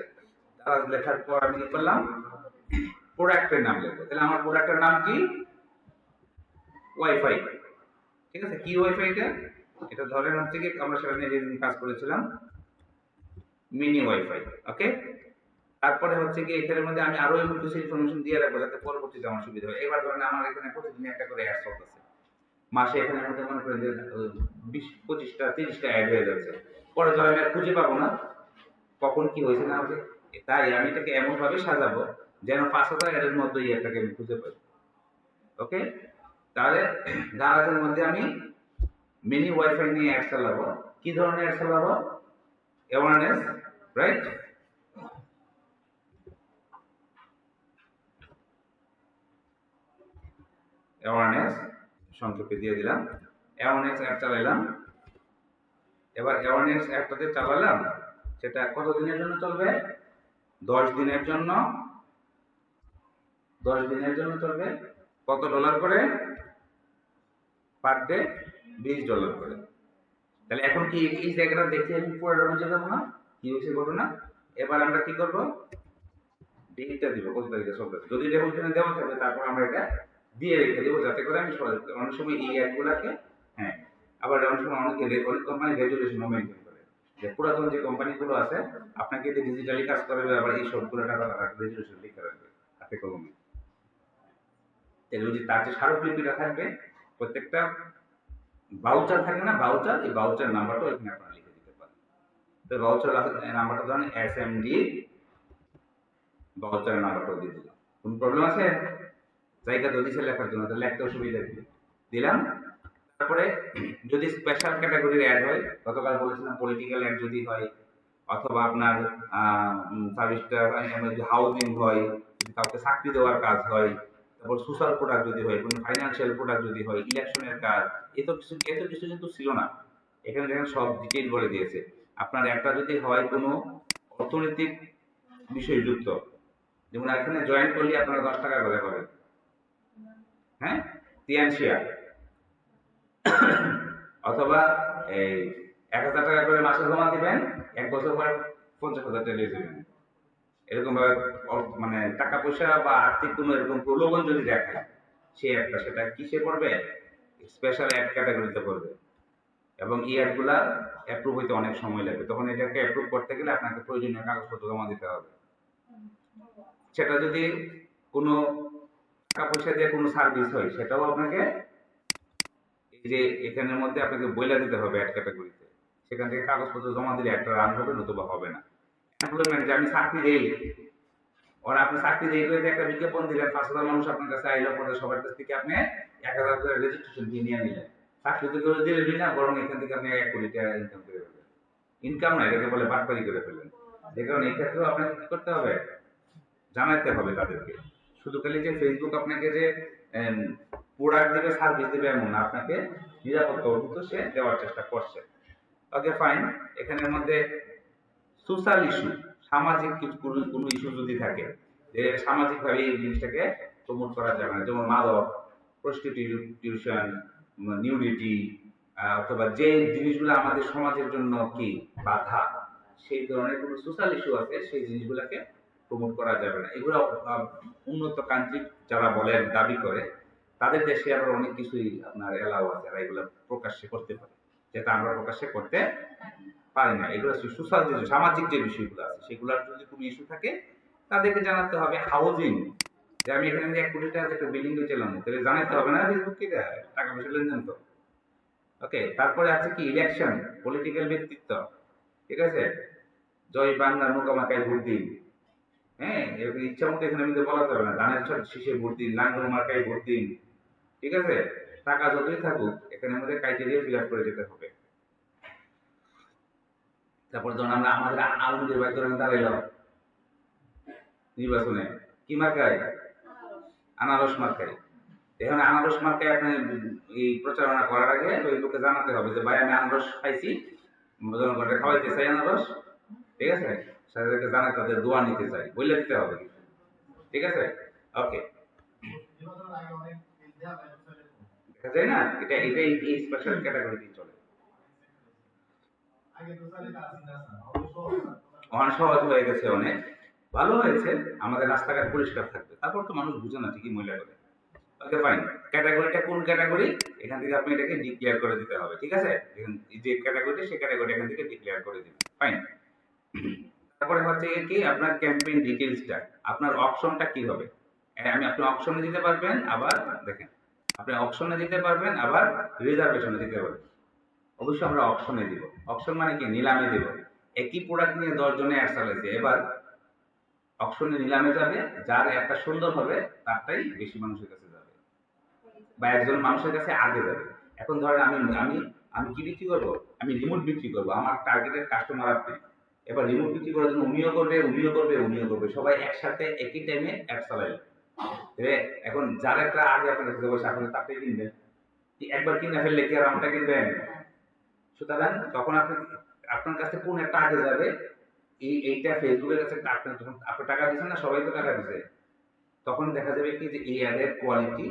দারাজ লেখার পর আমি কি করলাম? প্রোডাক্টের নাম লিখবো। তাহলে আমার প্রোডাক্টের নাম কি? ওয়াইফাই, ঠিক আছে? কি ওয়াইফাইটা? এটা ধরেন হচ্ছে কি আমরা সেখানে যেদিন কাজ করেছিলাম মিনি ওয়াইফাই, ওকে? তারপরে হচ্ছে কি এখানের মধ্যে আমি আরো কিছু ইনফরমেশন দিয়ে রাখবো যাতে পরবর্তীতে আমার সুবিধা হয়। এবার ধরেন আমার এখানে প্রতিদিন একটা করে অ্যাড চলতেছে, মাসে এখানে মধ্যে মনে করেন যে 20-25টা 30টা অ্যাড হয়ে যাচ্ছে। পরে ধরেন আমি আর খুঁজে পাবো না কখন কি হয়েছে না হয়েছে, তাই আমি এটাকে এমন ভাবে সাজাবো যেন 500টা অ্যাডের মধ্যে এই অ্যাডটাকে আমি খুঁজে পাই। ওকে, তাহলে দারাজের মধ্যে আমি মিনি ওয়াইফাই নিয়ে অ্যাড চালাবো। কি ধরনের অ্যাড চালাবো? Awareness, right? অ্যাওয়ারনেস সংক্ষেপে দিয়ে দিলাম, অ্যাওয়ারনেস অ্যাড চালাইলাম। এবার অ্যাওয়ারনেস অ্যাডটাতে চালালাম, সেটা কত দিনের জন্য চলবে? 10 দিনের জন্য। 10 দিনের জন্য চলবে। কত ডলার করে? পার ডে $20 করে। তাহলে এখন কি এই জায়গাটা দেখে আমি পুরোটা বুঝে যাবো না কি হয়েছে ঘটনা? এবার আমরা কি করব? ডেটটা দিব, কত তারিখে চলতেছে। যদি এটা ওখানে দেওয়া থাকে তারপর আমরা এটা দিয়ে রেখে দেবো যাতে করে আমি সহজে, অনেক সময় এই অ্যাডগুলাকে, হ্যাঁ, আবার অনেক সময় অনেক কোম্পানি রেজুলেশনও মেনটেন করে, যে পুরাতন যে কোম্পানিগুলো আছে আপনাকে যে ডিজিটালি কাজ করাবে আবার এই সবগুলো টাকা তারা রেজুলেশন লিখে রাখবে হাতে কলমে। তাহলে ওই যে তার যে স্মারকলিপিটা থাকবে, প্রত্যেকটা ভাউচার থাকে না, ভাউচার, এই ভাউচার নাম্বারটা এখানে আপনারা লিখে দিতে পারেন। তো ভাউচার নাম্বারটা ধরেন SMD ভাউচারের নাম্বারটাও দিয়ে দিলাম। কোনো প্রবলেম আছে? জায়গা তো দিছে লেখার জন্য, তাহলে লিখতে অসুবিধা কি? দিলাম। তারপরে যদি স্পেশাল ক্যাটাগরির অ্যাড হয়, গতকাল বলেছিলাম পলিটিক্যাল অ্যাড যদি হয়, অথবা আপনার সার্ভিসটা হাউজিং হয়, যদি কাউকে চাকরি দেওয়ার কাজ হয়, তারপর সোশ্যাল প্রোডাক্ট যদি হয়, কোনো ফাইন্যান্সিয়াল প্রোডাক্ট যদি হয়, ইলেকশনের কাজ, এত কিছু কিন্তু ছিল না। এখানে দেখেন সব ডিটেইল বলে দিয়েছে। আপনার একটা যদি হয় কোনো অর্থনৈতিক বিষয়যুক্ত, যেমন এখানে জয়েন করলে আপনারা 10 টাকা করে পাবেন, হ্যাঁ, তিয়ানশিয়া, অথবা এই 1000 টাকা করে মাসে জমা দিবেন, 1 বছর পর 50,000 টাকা দিয়ে দেবেন। এরকম ভাবে মানে টাকা পয়সা বা আর্থিক কোনো এরকম প্রলোভন যদি দেখায়, সেটা কিসে পড়বে? স্পেশাল অ্যাড ক্যাটাগরিতে পড়বে। এবং এই অ্যাডগুলা অ্যাপ্রুভ হইতে অনেক সময় লাগবে, তখন এটাকে অ্যাপ্রুভ করতে গেলে আপনাকে প্রয়োজনীয় কাগজপত্র জমা দিতে হবে। সেটা যদি কোনো টাকা পয়সা দিয়ে কোনো সার্ভিস হয়, সেটাও আপনাকে এই যে এখানের মধ্যে আপনাকে বইলা দিতে হবে অ্যাড ক্যাটাগরিতে। সেখান থেকে কাগজপত্র জমা দিলে একটা রান হবে, নতুবা হবে না। এমপ্লয়মেন্ট, যে আমি চাকরি দেই, ওরা আপনি চাকরি দেই করে একটা বিজ্ঞাপন দিলেন, 5,000 মানুষ আপনার কাছে আইলো, পরে সবার কাছ থেকে আপনি 1,000 করে রেজিস্ট্রেশন ফি নিয়ে নিলেন। চাকরি তো কেউ দিলেন না, বরং এখান থেকে আপনি 1 কোটি টাকা ইনকাম করে ফেললেন। ইনকাম না, এটাকে বলে বাটপারি করে ফেললেন। যে কারণে এই ক্ষেত্রেও আপনাকে কি করতে হবে? জানাতে হবে তাদেরকে। শুধু খালি যে ফেসবুক আপনাকে যে প্রোডাক্ট দেবে, সার্ভিস দেবে এমন না, আপনাকে নিরাপত্তাও কিন্তু সে দেওয়ার চেষ্টা করছে। Okay fine. এখানের মধ্যে সোশ্যাল ইস্যু, সামাজিক কিছু কোনো ইস্যু যদি থাকে, যে সামাজিকভাবে এই জিনিসটাকে প্রমোট করা যাবে না, যেমন মাদক, প্রস্টিটিউশন, নিউডিটি, অথবা যে জিনিসগুলো আমাদের সমাজের জন্য কি বাধা, সেই ধরনের কোনো সোশ্যাল ইস্যু আছে, সেই জিনিসগুলোকে প্রমোট করা যাবে না। এগুলো উন্নত কান্ট্রি যারা বলেন, দাবি করে, তাদের দেশে আবার অনেক কিছুই আপনার এলাও আছে, যারা এগুলো প্রকাশ্যে করতে পারে, যেটা আমরা প্রকাশ্যে করতে পারি না। এগুলো সোশ্যাল যে সামাজিক যে বিষয়গুলো আছে, সেগুলোর যদি কোনো ইস্যু থাকে, তাদেরকে জানাতে হবে। হাউজিং, যে আমি এখানে 1 কোটি টাকা একটা বিল্ডিং বেচলাম, তাহলে জানাতে হবে না ফেসবুক কি টাকা পয়সা লেনদেন তো। ওকে, তারপরে আছে কি ইলেকশন, পলিটিক্যাল ব্যক্তিত্ব, ঠিক আছে, জয় বাংলা নৌকা মার্কায় ভোট দিন, হ্যাঁ, এরকম ইচ্ছা মতো এখানে কিন্তু বলা যাবে না, ধানের শীষে ভোট দিন, লাঙ্গল মার্কায় ভোট দিন, ঠিক আছে। টাকা যতই থাকুক, এখানের মধ্যে ক্রাইটেরিয়া ফিল আপ করে যেতে হবে। তারপর ধরুন আমরা আমাদের আলমগীর ভাই ধরেন দাঁড়াইলাম নির্বাচনে, কি মার্কায়? আনারস মার্কায়। এখন আনারস মার্কায় আপনি এই প্রচারণা করার আগে ওই লোককে জানাতে হবে যে ভাই আমি আনারস খাইছি, জনগণকে খাওয়াইতে চাই আনারস, ঠিক আছে, তাদেরকে জানাতে, তাদের দোয়া নিতে চাই, বলে দিতে হবে, ঠিক আছে। ওকে, দেখা যায় না, এটা এই স্পেশাল ক্যাটাগরিতে চলে। অনেক সহজ হয়ে গেছে, অনেক ভালো হয়েছে, আমাদের রাস্তাঘাট পরিষ্কার থাকবে। তারপর তো মানুষ বুঝে না, ঠিকই ময়লা করে। Okay fine. ক্যাটাগরিটা কোন ক্যাটাগরি, এখান থেকে আপনি এটাকে ডিক্লেয়ার করে দিতে হবে, ঠিক আছে। যে ক্যাটাগরিটা, সেই ক্যাটাগরি এখান থেকে ডিক্লেয়ার করে দিবেন, ফাইন। তারপরে হচ্ছে কি আপনার ক্যাম্পেইন ডিটেইলসটা, আপনার অপশনটা কি হবে। আপনি অপশনে দিতে পারবেন, আবার দেখেন আপনি অপশনে দিতে পারবেন, আবার রিজার্ভেশনে দিতে পারবেন। অবশ্যই আমরা অপশনে দিব। অপশন মানে কি? নিলামে দিব। একই প্রোডাক্ট নিয়ে 10 জনে অ্যাড চালাইছে, এবার অপশনে নিলামে যাবে, যার একটা সুন্দর হবে তারটাই বেশি মানুষের কাছে যাবে, বা একজন মানুষের কাছে আগে যাবে। এখন ধরেন আমি আমি আমি কি বিক্রি করবো? আমি রিমোট বিক্রি করবো, আমার টার্গেটের কাস্টমার আপনি। এবার রিমোট বিক্রি করার জন্য উনিও করবে, উনিও করবে, উনিও করবে, সবাই একসাথে একই টাইমে অ্যাড চালাইল। এখন যার একটা আগে আপনার কাছে বসে, আপনি তারটাই কিনবেন। একবার কিনে ফেললে কি আর আমটা কিনবেন? সুতরাং তখন আপনার কাছে কোন একটা আগে যাবে, এইটা ফেসবুকের কাছে আপনার, যখন আপনি টাকা দিচ্ছেন না, সবাই তো টাকা দিচ্ছে, তখন দেখা যাবে কি যে এই অ্যাডের কোয়ালিটি,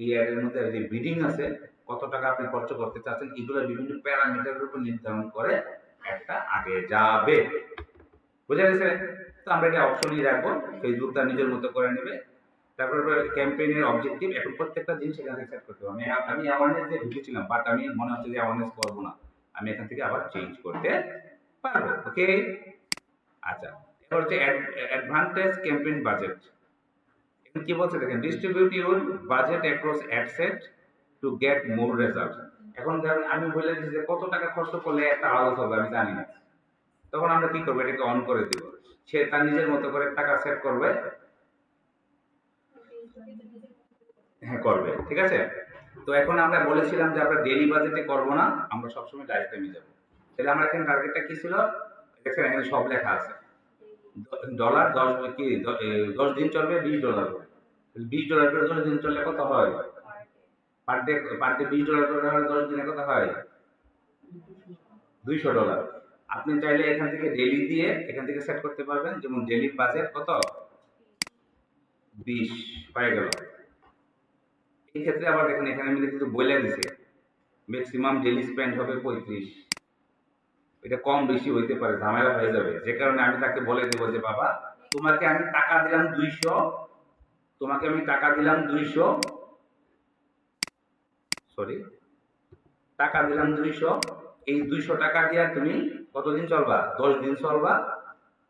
এই অ্যাডের মধ্যে যে বিডিং আছে, কত টাকা আপনি খরচ করতে চাচ্ছেন, এগুলো বিভিন্ন প্যারামিটারের উপর নির্ধারণ করে একটা আগে যাবে। বুঝা গেছে? তো আমরা এটা অপশনই রাখবো, ফেসবুক তার নিজের মতো করে নেবে। তারপর ক্যাম্পেইনের অবজেক্টিভ, এখন প্রত্যেকটা জিনিস এখান থেকে সেট করতে হবে। আমি অ্যাওয়ারনেস দিয়ে ঢুকেছিলাম, বাট আমি মনে হচ্ছে যে অ্যাওয়ারনেস করবো না, আমি এখান থেকে আবার চেঞ্জ করতে পারবো। ওকে, আচ্ছা। এবার হচ্ছে অ্যাডভান্টেজ ক্যাম্পেইন বাজেট। এখন কি বলছে দেখেন, distribute your budget across ad set to get more result. এখন ধরেন আমি বলে দিচ্ছি যে কত টাকা খরচ করলে একটা আওয়াজ হবে, আমি জানি না, তখন আমরা কি করবো? এটাকে অন করে দিব। সে তার নিজের মতো করে টাকা সেট করবে, হ্যাঁ করবে, ঠিক আছে। তো এখন আমরা বলেছিলাম যে আমরা ডেইলি বাজেটে করব না, আমরা সবসময় লাইফ টাইমে যাব। তাহলে আমার এখানে টার্গেটটা কি ছিল, দেখছেন এখানে সব লেখা আছে। ডলার 10 দিন চলবে, $20 করে। $20 করে 10 দিন চললে কত হয়? পার ডে $20 করে হলে 10 দিনে কত হয়? $200। আপনি চাইলে এখান থেকে ডেইলি দিয়ে এখান থেকে সেট করতে পারবেন, যেমন ডেইলি বাজেট কত, 20 পাই গেল। এই ক্ষেত্রে আবার দেখেন এখানে আমি কিন্তু বলে দিছে ম্যাক্সিমাম ডেইলি স্পেন্ড হবে 35। এটা কম বেশি হইতে পারে, ঝামেলা হয়ে যাবে, যে কারণে আমি তাকে বলে দেবো যে বাবা তোমাকে আমি টাকা দিলাম 200, তোমাকে আমি টাকা দিলাম 200, সরি টাকা দিলাম 200, এই 200 টাকা দিয়ে তুমি কতদিন চলবা? 10 দিন চলবা।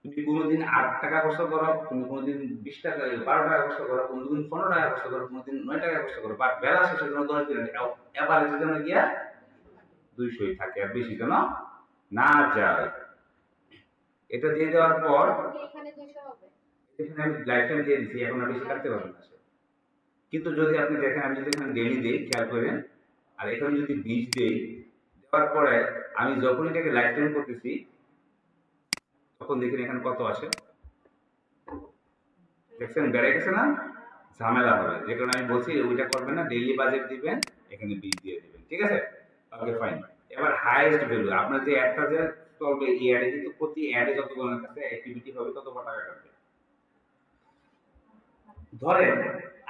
তুমি কোনোদিন 8 টাকা খরচ করো, তুমি কোনোদিন 20 টাকা 12 টাকা খরচ করো, কোনোদিন 15 টাকা খরচ করো, কোনোদিন 9 টাকা খরচ করো, বাট বেলা শেষে যেন 10 দিন এভারেজে যেন গিয়া 200ই থাকে, আর বেশি যেন না যায়। এটা দিয়ে দেওয়ার পর এখানে আমি লাইফ টাইম দিয়ে দিচ্ছি, এখন আর বেশি কাটতে পারবেন না। কিন্তু যদি আপনি দেখেন আমি যদি এখানে ডেইলি দিই, খেয়াল করেন, আর এখানে যদি 20 দিই, দেওয়ার পরে আমি যখন এটাকে লাইফ টাইম করতেছি তখন দেখেন এখানে কত আসে, দেখছেন বেড়ে গেছে না? ঝামেলা হবে, যে কারণে আমি বলছি ওইটা করবেন না, ডেইলি বাজেট দিবেন, এখানে 20 দিয়ে দিবেন, ঠিক আছে? Okay fine. এবার হাইয়েস্ট ভ্যালু, আপনার যে অ্যাডটা যে চলবে এই অ্যাডে কিন্তু প্রতি অ্যাডে যতজনের কাছে অ্যাক্টিভিটি হবে তত টাকা কাটবে। ধরেন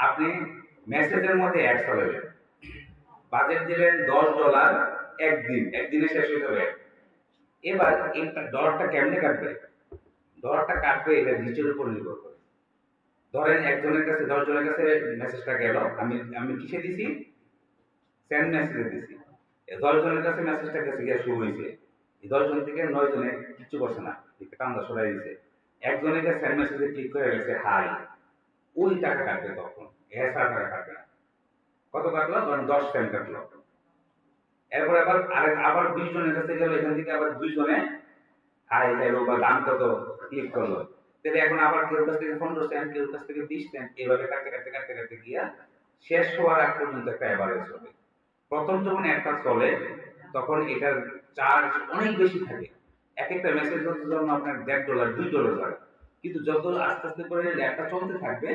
আপনি মেসেজের মধ্যে অ্যাড চালাবেন, বাজেট দিলেন $10, একদিনে শেষ হয়ে যাবে। এবার এই ডলারটা কেমনে কাটবে? ডলারটা কাটবে এটা রিচের উপর নির্ভর করে। ধরেন একজনের কাছে 10 জনের কাছে মেসেজটা গেল, আমি আমি কিসে দিছি? সেন্ড মেসেজে দিছি। 10 জনের কাছে মেসেজটা গেছে, গিয়ে শুরু হয়েছে, 10 জন থেকে 9 জনে কিছু করছে না, টান্দা সরাই দিছে। একজনের কাছে সেন্ড মেসেজে ক্লিক করে গেছে হাই, ওই টাকা কাটবে তখন, এছাড়া টাকা কাটবে না। কত কাটলো? ধরেন 10 সেন্ট কাটলো। এরপর আবার 20 জনের কাছে গেল, এখান থেকে আবার 2 জনে হাই খাইলো বা দাম কত ক্লিক করলো, তাহলে এখন আবার কেউ কাছ থেকে 15 সেন্ট, কেউ কাছ থেকে 20 সেন্ট, এইভাবে কাটতে কাটতে কাটতে কাটতে গিয়া শেষ হওয়ার আগ পর্যন্ত একটা অ্যাভারেজ হবে। প্রথম যখন একটা চলে তখন এটার চার্জ অনেক বেশি থাকে, এক একটা মেসেজ জন্য আপনার $1.5 $2 লাগে। কিন্তু যত আস্তে আস্তে করে ল্যাবটা চলতে থাকবে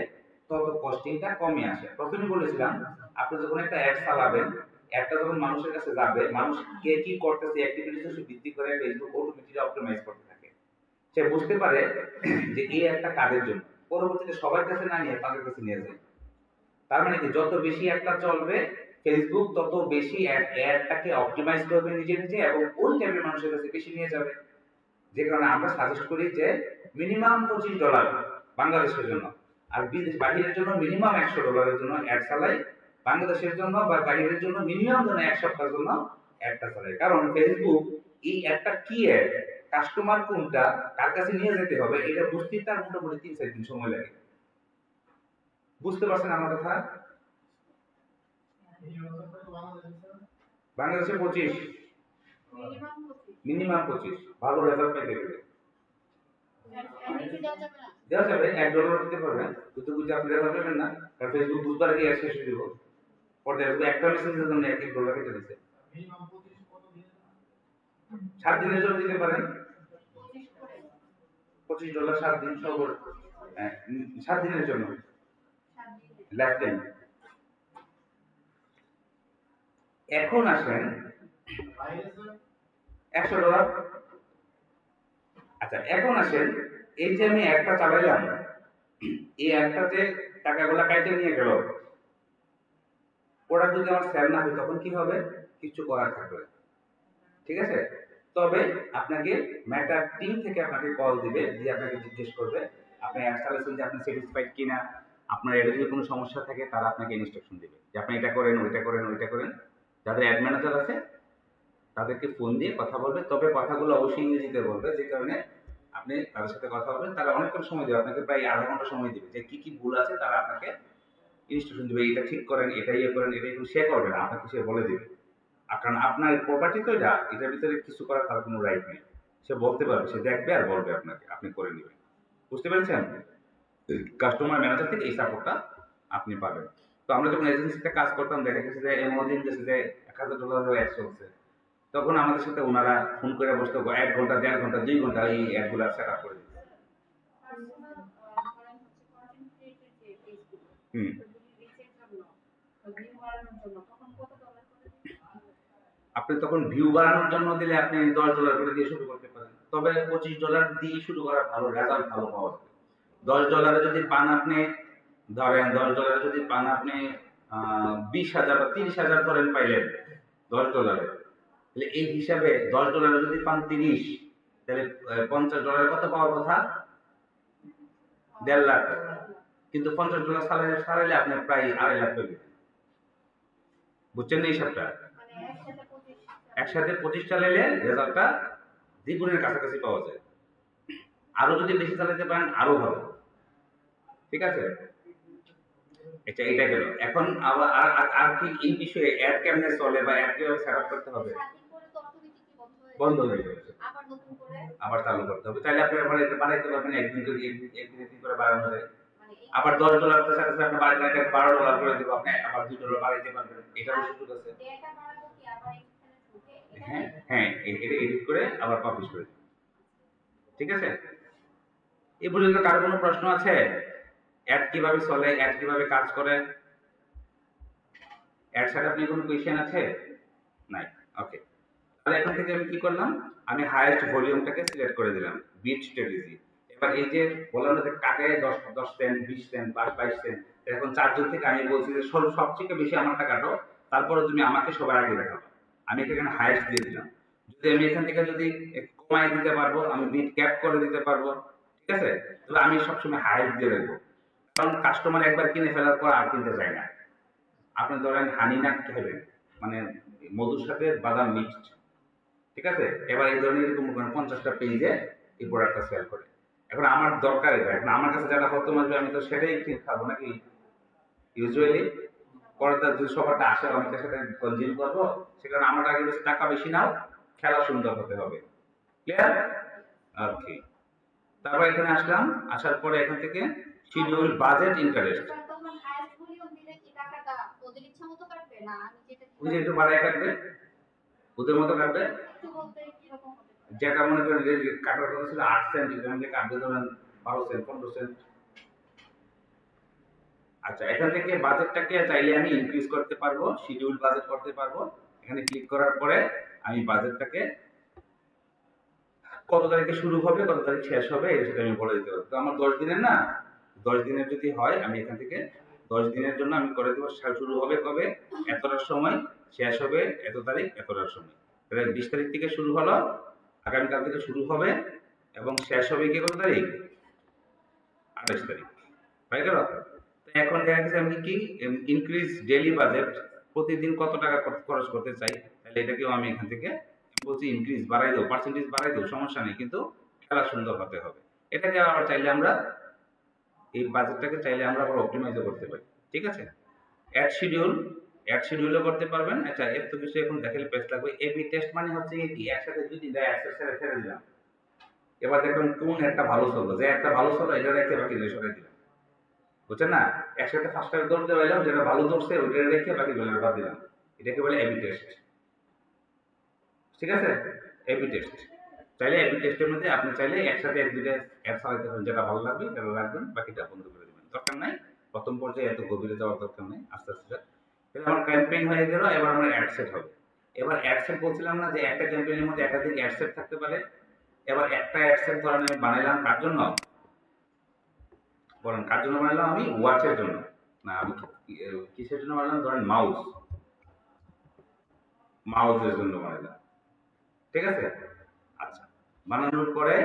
তত কস্টিংটা কমে আসে। প্রথমে বলেছিলাম আপনি যখন একটা অ্যাড চালাবেন, অ্যাডটা যখন মানুষের কাছে যাবে, মানুষ কে কি করতেছে অ্যাক্টিভিটিস ভিত্তি করে ফেসবুক অটোমেটিক্যালি অপটিমাইজ করতে থাকে। সে বুঝতে পারে যে এই একটা কাজের জন্য, পরবর্তীতে সবার কাছে না নিয়ে তাদের কাছে নিয়ে যায়। তার মানে কি, যত বেশি একটা চলবে ফেসবুক তত বেশি অ্যাডটাকে অপটিমাইজ করবে নিজে নিজে, এবং ওই টাইপের মানুষের কাছে বেশি নিয়ে যাবে। যে কারণে আমরা সাজেস্ট করি যে মিনিমাম $25 বাংলাদেশের জন্য, আর বিদেশ বাহিরের জন্য মিনিমাম $100 জন্য অ্যাড চালাই। বাংলাদেশের জন্য বা বাহিরের জন্য মিনিমাম যেন 1 সপ্তাহের জন্য অ্যাডটা চালাই, কারণ ফেসবুক এই একটা কি অ্যাড, কাস্টমার কোনটা, কার কাছে নিয়ে যেতে হবে, এটা বুঝতে তার মোটামুটি 3-4 দিন সময় লাগে। বুঝতে পারছেন আমার কথা? বাংলাদেশে 25, মিনিমাম 25, ভালো রেজাল্ট পেতে গেলে দেওয়া যাবে, $1 দিতে পারবেন, কিন্তু বুঝতে আপনি রেজাল্ট পাবেন না, কারণ ফেসবুক বুঝবার আগে অ্যাড শেষ হয়ে দিব। পরে দেখবো একটা মেসেজের জন্য $1 কেটে দিচ্ছে। 7 দিনের জন্য দিতে পারেন, $25 7 দিন সব, 7 দিনের জন্য লাইফ টাইম। এখন আসেন $100। আচ্ছা এখন আসেন, এই যে আমি একটা চালাইলাম, এই একটাতে টাকাগুলা কাইটে নিয়ে গেল, ওরা যদি আমার সেল না হয় তখন কি হবে? কিছু করার থাকবে, ঠিক আছে? তবে আপনাকে ম্যাটার টিম থেকে আপনাকে কল দিবে, দিয়ে আপনাকে জিজ্ঞেস করবে আপনি অ্যাড চালাচ্ছেন যে আপনি স্যাটিসফাইড কিনা, আপনার অ্যাডে যদি কোনো সমস্যা থাকে তারা আপনাকে ইনস্ট্রাকশন দেবে যে আপনি এটা করেন, ওইটা করেন, ওইটা করেন। যাদের অ্যাড ম্যানেজার আছে তাদেরকে ফোন দিয়ে কথা বলবে, তবে কথাগুলো অবশ্যই ইংরেজিতে বলবে, যে কারণে আপনি তাদের সাথে কথা বলবেন, তারা অনেকক্ষণ সময় দেবে আপনাকে, প্রায় আধা ঘন্টা সময় দেবে, যে কি কি ভুল আছে তারা আপনাকে ইনস্ট্রাকশন দেবে, এটা ঠিক করেন, এটা ইয়ে করেন, এটা কিন্তু সে করবে না, আপনাকে সে বলে দেবে। কারণ আপনার প্রপার্টি তো এটার ভিতরে কিছু করার তার কোনো রাইট নেই। সে বলতে পারবে, সে দেখবে আর বলবে আপনাকে, আপনি করে নেবেন। বুঝতে পেরেছেন? কাস্টমার ম্যানেজার থেকে এই সাপোর্টটা আপনি পাবেন। তো আমরা যখন এজেন্সিতে কাজ করতাম দেখা গেছে যে এমন দিন গেছে যে $1000 অ্যাড চলছে, তখন আমাদের সাথে ওনারা ফোন করে বসতো 1 ঘন্টা 1.5 ঘন্টা 2 ঘন্টা এই অ্যাডগুলো সেট আপ করে দিত। হুম। আপনি তখন ভিউ বাড়ানোর জন্য দিলে আপনি $10 করে দিয়ে শুরু করতে পারেন, তবে $25 দিয়ে শুরু করা ভালো, রেজাল্ট ভালো পাওয়া যাবে। $10 যদি পান আপনি, ধরেন $10 যদি পান আপনি 20,000 বা 30,000 ধরেন পাইলেন $10, তাহলে এই হিসাবে $10 যদি পান 30, তাহলে $50 কত পাওয়ার কথা? 1.5 লাখ। কিন্তু $50 সারাইলে আপনি প্রায় 2.5 লাখ পাবেন। বুঝছেন না হিসাবটা? একসাথে 25 চালাইলে রেজাল্টটা দ্বিগুণের কাছাকাছি পাওয়া যায়। আরো যদি বেশি চালাতে পারেন আরো ভালো। ঠিক আছে? এটা গেল। এখন আবার আর কি এই বিষয়ে অ্যাড কেমনে চলে বা অ্যাড কিভাবে সেট আপ করতে হবে? বন্ধ হয়ে যাবে। আবার চালু করতে হবে। তাহলে আপনি আবার এটা বাড়াইতে পারবেন, একদিন যদি একদিন করে বাড়ানো যায়। আবার $10 সাথে সাথে আপনি বাড়াইলে এটা $12 করে দিব, আপনি আবার $2 বাড়াইতে পারবেন। এটারও সুযোগ আছে। হ্যাঁ, হ্যাঁ, এটা এডিট করে আবার পাবলিশ করে দিন। ঠিক আছে? এই পর্যন্ত কারো কোনো প্রশ্ন আছে? অ্যাড কিভাবে চলে, অ্যাড কিভাবে কাজ করে? অ্যাড সেটআপ নিয়ে কোনো কোয়েশ্চেন আছে? নাই। ওকে। তাহলে এখন থেকে আমি কি করলাম? আমি হাইয়েস্ট ভলিউমটাকে সিলেক্ট করে দিলাম। Bid strategy. এবার এই যে বললাম যে কাটে 10 সেন্ট, 20 সেন্ট, 22 সেন্ট। এখন 4 জন থেকে আমি বলছি যে সবথেকে বেশি আমারটা কাটো। তারপরে তুমি আমাকে সবার আগে দেখাবো। আমি এখানে হাইয়েস্ট দিয়ে দিলাম। যদি আমি এখান থেকে যদি কমায় দিতে পারবো, আমি বিট ক্যাপ করে দিতে পারবো। ঠিক আছে? তবে আমি সবসময় হাইয়েস্ট দিয়ে রাখবো। কারণ কাস্টমার একবার কিনে ফেলার পর আর কিনতে চায় না। আপনি ধরেন হানি নাট খাবেন, মানে মধুর সাথে বাদাম মিক্সড। ঠিক আছে? এবার এই ধরনের এরকম 50টা পেজে এই প্রোডাক্টটা সেল করে। এখন আমার দরকার এটা। এখন আমার কাছে যারা প্রথম আসবে আমি তো সেটাই কিনে খাবো নাকি? ইউজুয়ালি পরে তার যদি সবারটা আসে আমি তার সাথে কনজিউম করবো, সেখানে আমার আগে বেশি টাকা বেশি নাও, খেলা সুন্দর হতে হবে। ক্লিয়ার? ওকে। তারপর এখানে আসলাম, আসার পরে এখান থেকে শিডিউল বাজেট ইন্টারেস্ট। ওই যে একটু বাড়ায় কাটবে, ওদের মতো কাটবে। যেটা মনে করেন যে কাটার কথা ছিল 8 সেন্ট, এখান থেকে কাটবে ধরেন 12 সেন্ট, 15 সেন্ট। আচ্ছা, এখান থেকে বাজেটটাকে চাইলে আমি ইনক্রিজ করতে পারবো, শিডিউল বাজেট করতে পারবো। এখানে ক্লিক করার পরে আমি বাজেটটাকে কত তারিখে শুরু হবে, কত তারিখ শেষ হবে সেটা আমি বলে দিতে পারবো। তো আমার 10 দিনের না, 10 দিনের যদি হয় আমি এখান থেকে 10 দিনের জন্য আমি করে দেবো। শুরু হবে কবে, এতটার সময়, শেষ হবে এত তারিখ, এতটার সময়। তাহলে 20 তারিখ থেকে শুরু হলো, আগামীকাল থেকে শুরু হবে এবং শেষ হবে কি কত তারিখ? 28 তারিখ। হয়ে গেল? তো এখন দেখা গেছে আমি কি ইনক্রিজ ডেইলি বাজেট, প্রতিদিন কত টাকা খরচ করতে চাই, তাহলে এটাকেও আমি এখান থেকে বলছি ইনক্রিজ বাড়াই দাও, পার্সেন্টেজ বাড়াই দাও, সমস্যা নেই, কিন্তু খেলা সুন্দর হতে হবে। এটাকে আবার চাইলে আমরা এই বাজেটটাকে চাইলে আমরা আবার অপটিমাইজও করতে পারি। ঠিক আছে? অ্যাড শিডিউলও করতে পারবেন। আচ্ছা, এত কিছু এখন দেখালে পেজ লাগবে। এবি টেস্ট মানে হচ্ছে কি একসাথে দুই তিনটা অ্যাড ছেড়ে দিলাম। এবার দেখবেন কোন একটা ভালো চললো, যে একটা ভালো চললো এটা রেখে বাকি সরাই দিলাম। বুঝছেন না? একসাথে 5টা দৌড়তে পারলাম, যেটা ভালো দৌড়ছে ওইটা রেখে বাকি গুলো বাদ দিলাম। এটাকে বলে এবি টেস্ট। ঠিক আছে? AB test. চাইলে এবি টেস্টের মধ্যে আপনি চাইলে একসাথে এক দুইটা অ্যাড চালাতে পারেন, যেটা ভালো লাগবে সেটা রাখবেন, বাকিটা বন্ধ করে দেবেন। দরকার নাই প্রথম পর্যায়ে এত গভীরে যাওয়ার দরকার নেই, আস্তে আস্তে। তাহলে আমার ক্যাম্পেইন হয়ে গেল, এবার আমার অ্যাড সেট হবে। এবার অ্যাড সেট বলছিলাম না যে একটা ক্যাম্পেইনের মধ্যে একাধিক অ্যাড সেট থাকতে পারে। এবার একটা অ্যাড সেট ধরেন আমি বানাইলাম কার জন্য? বলেন কার জন্য বানালাম? আমি ওয়াচের জন্য। না, আমি কিসের জন্য বানালাম? ধরেন মাউসের জন্য বানাইলাম। ঠিক আছে? আচ্ছা, বানানোর পরে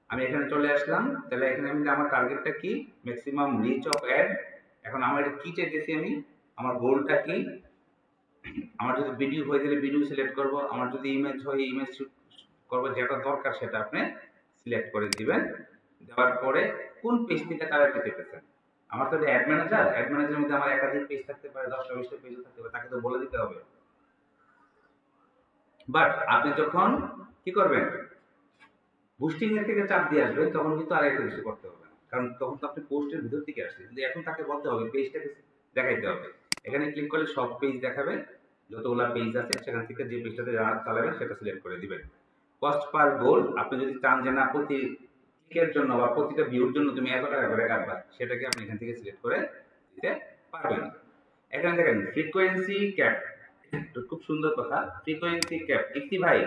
আমি এখানে চলে আসলাম। তাহলে এখানে আমি আমার টার্গেটটা কি? Maximum reach of ad. এখন আমার এটা কি চাইতেছি আমি? আমার গোলটা কি? আমার যদি ভিডিও হয়ে গেলে ভিডিও সিলেক্ট করব, আমার যদি ইমেজ হয় ইমেজ শুট করব, যেটা দরকার সেটা আপনি সিলেক্ট করে দিবেন। দেওয়ার পরে কোন পেজ থেকে তারা পেতেছেন? আমার তো অ্যাড ম্যানেজারের মধ্যে আমার একাধিক পেজ থাকতে পারে, 10টা 20টা পেজ থাকতে পারে, তাকে তো বলে দিতে হবে। বাট আপনি যখন কি করবেন, বুস্টিং এর থেকে চাপ দিয়ে আসবে তখন কিন্তু আর এত কিছু করতে হবে না, কারণ তখন তো আপনি পোস্টের ভিতর থেকে আসছে, কিন্তু এখন তাকে বলতে হবে পেজটাকে দেখাইতে হবে। এখানে ক্লিক করলে সব পেজ দেখাবে, যতগুলা পেজ আছে সেখান থেকে যে পেজটাতে চালাবেন সেটা সিলেক্ট করে দিবেন। কস্ট পার গোল, আপনি যদি চান যে না প্রতি ক্লিকের জন্য বা প্রতিটা ভিউর জন্য তুমি এত টাকা করে কাটবা, সেটাকে আপনি এখান থেকে সিলেক্ট করে দিতে পারবেন। এখানে দেখেন ফ্রিকোয়েন্সি ক্যাপ, খুব সুন্দর কথা, ফ্রিকোয়েন্সি ক্যাপ। ইতি ভাই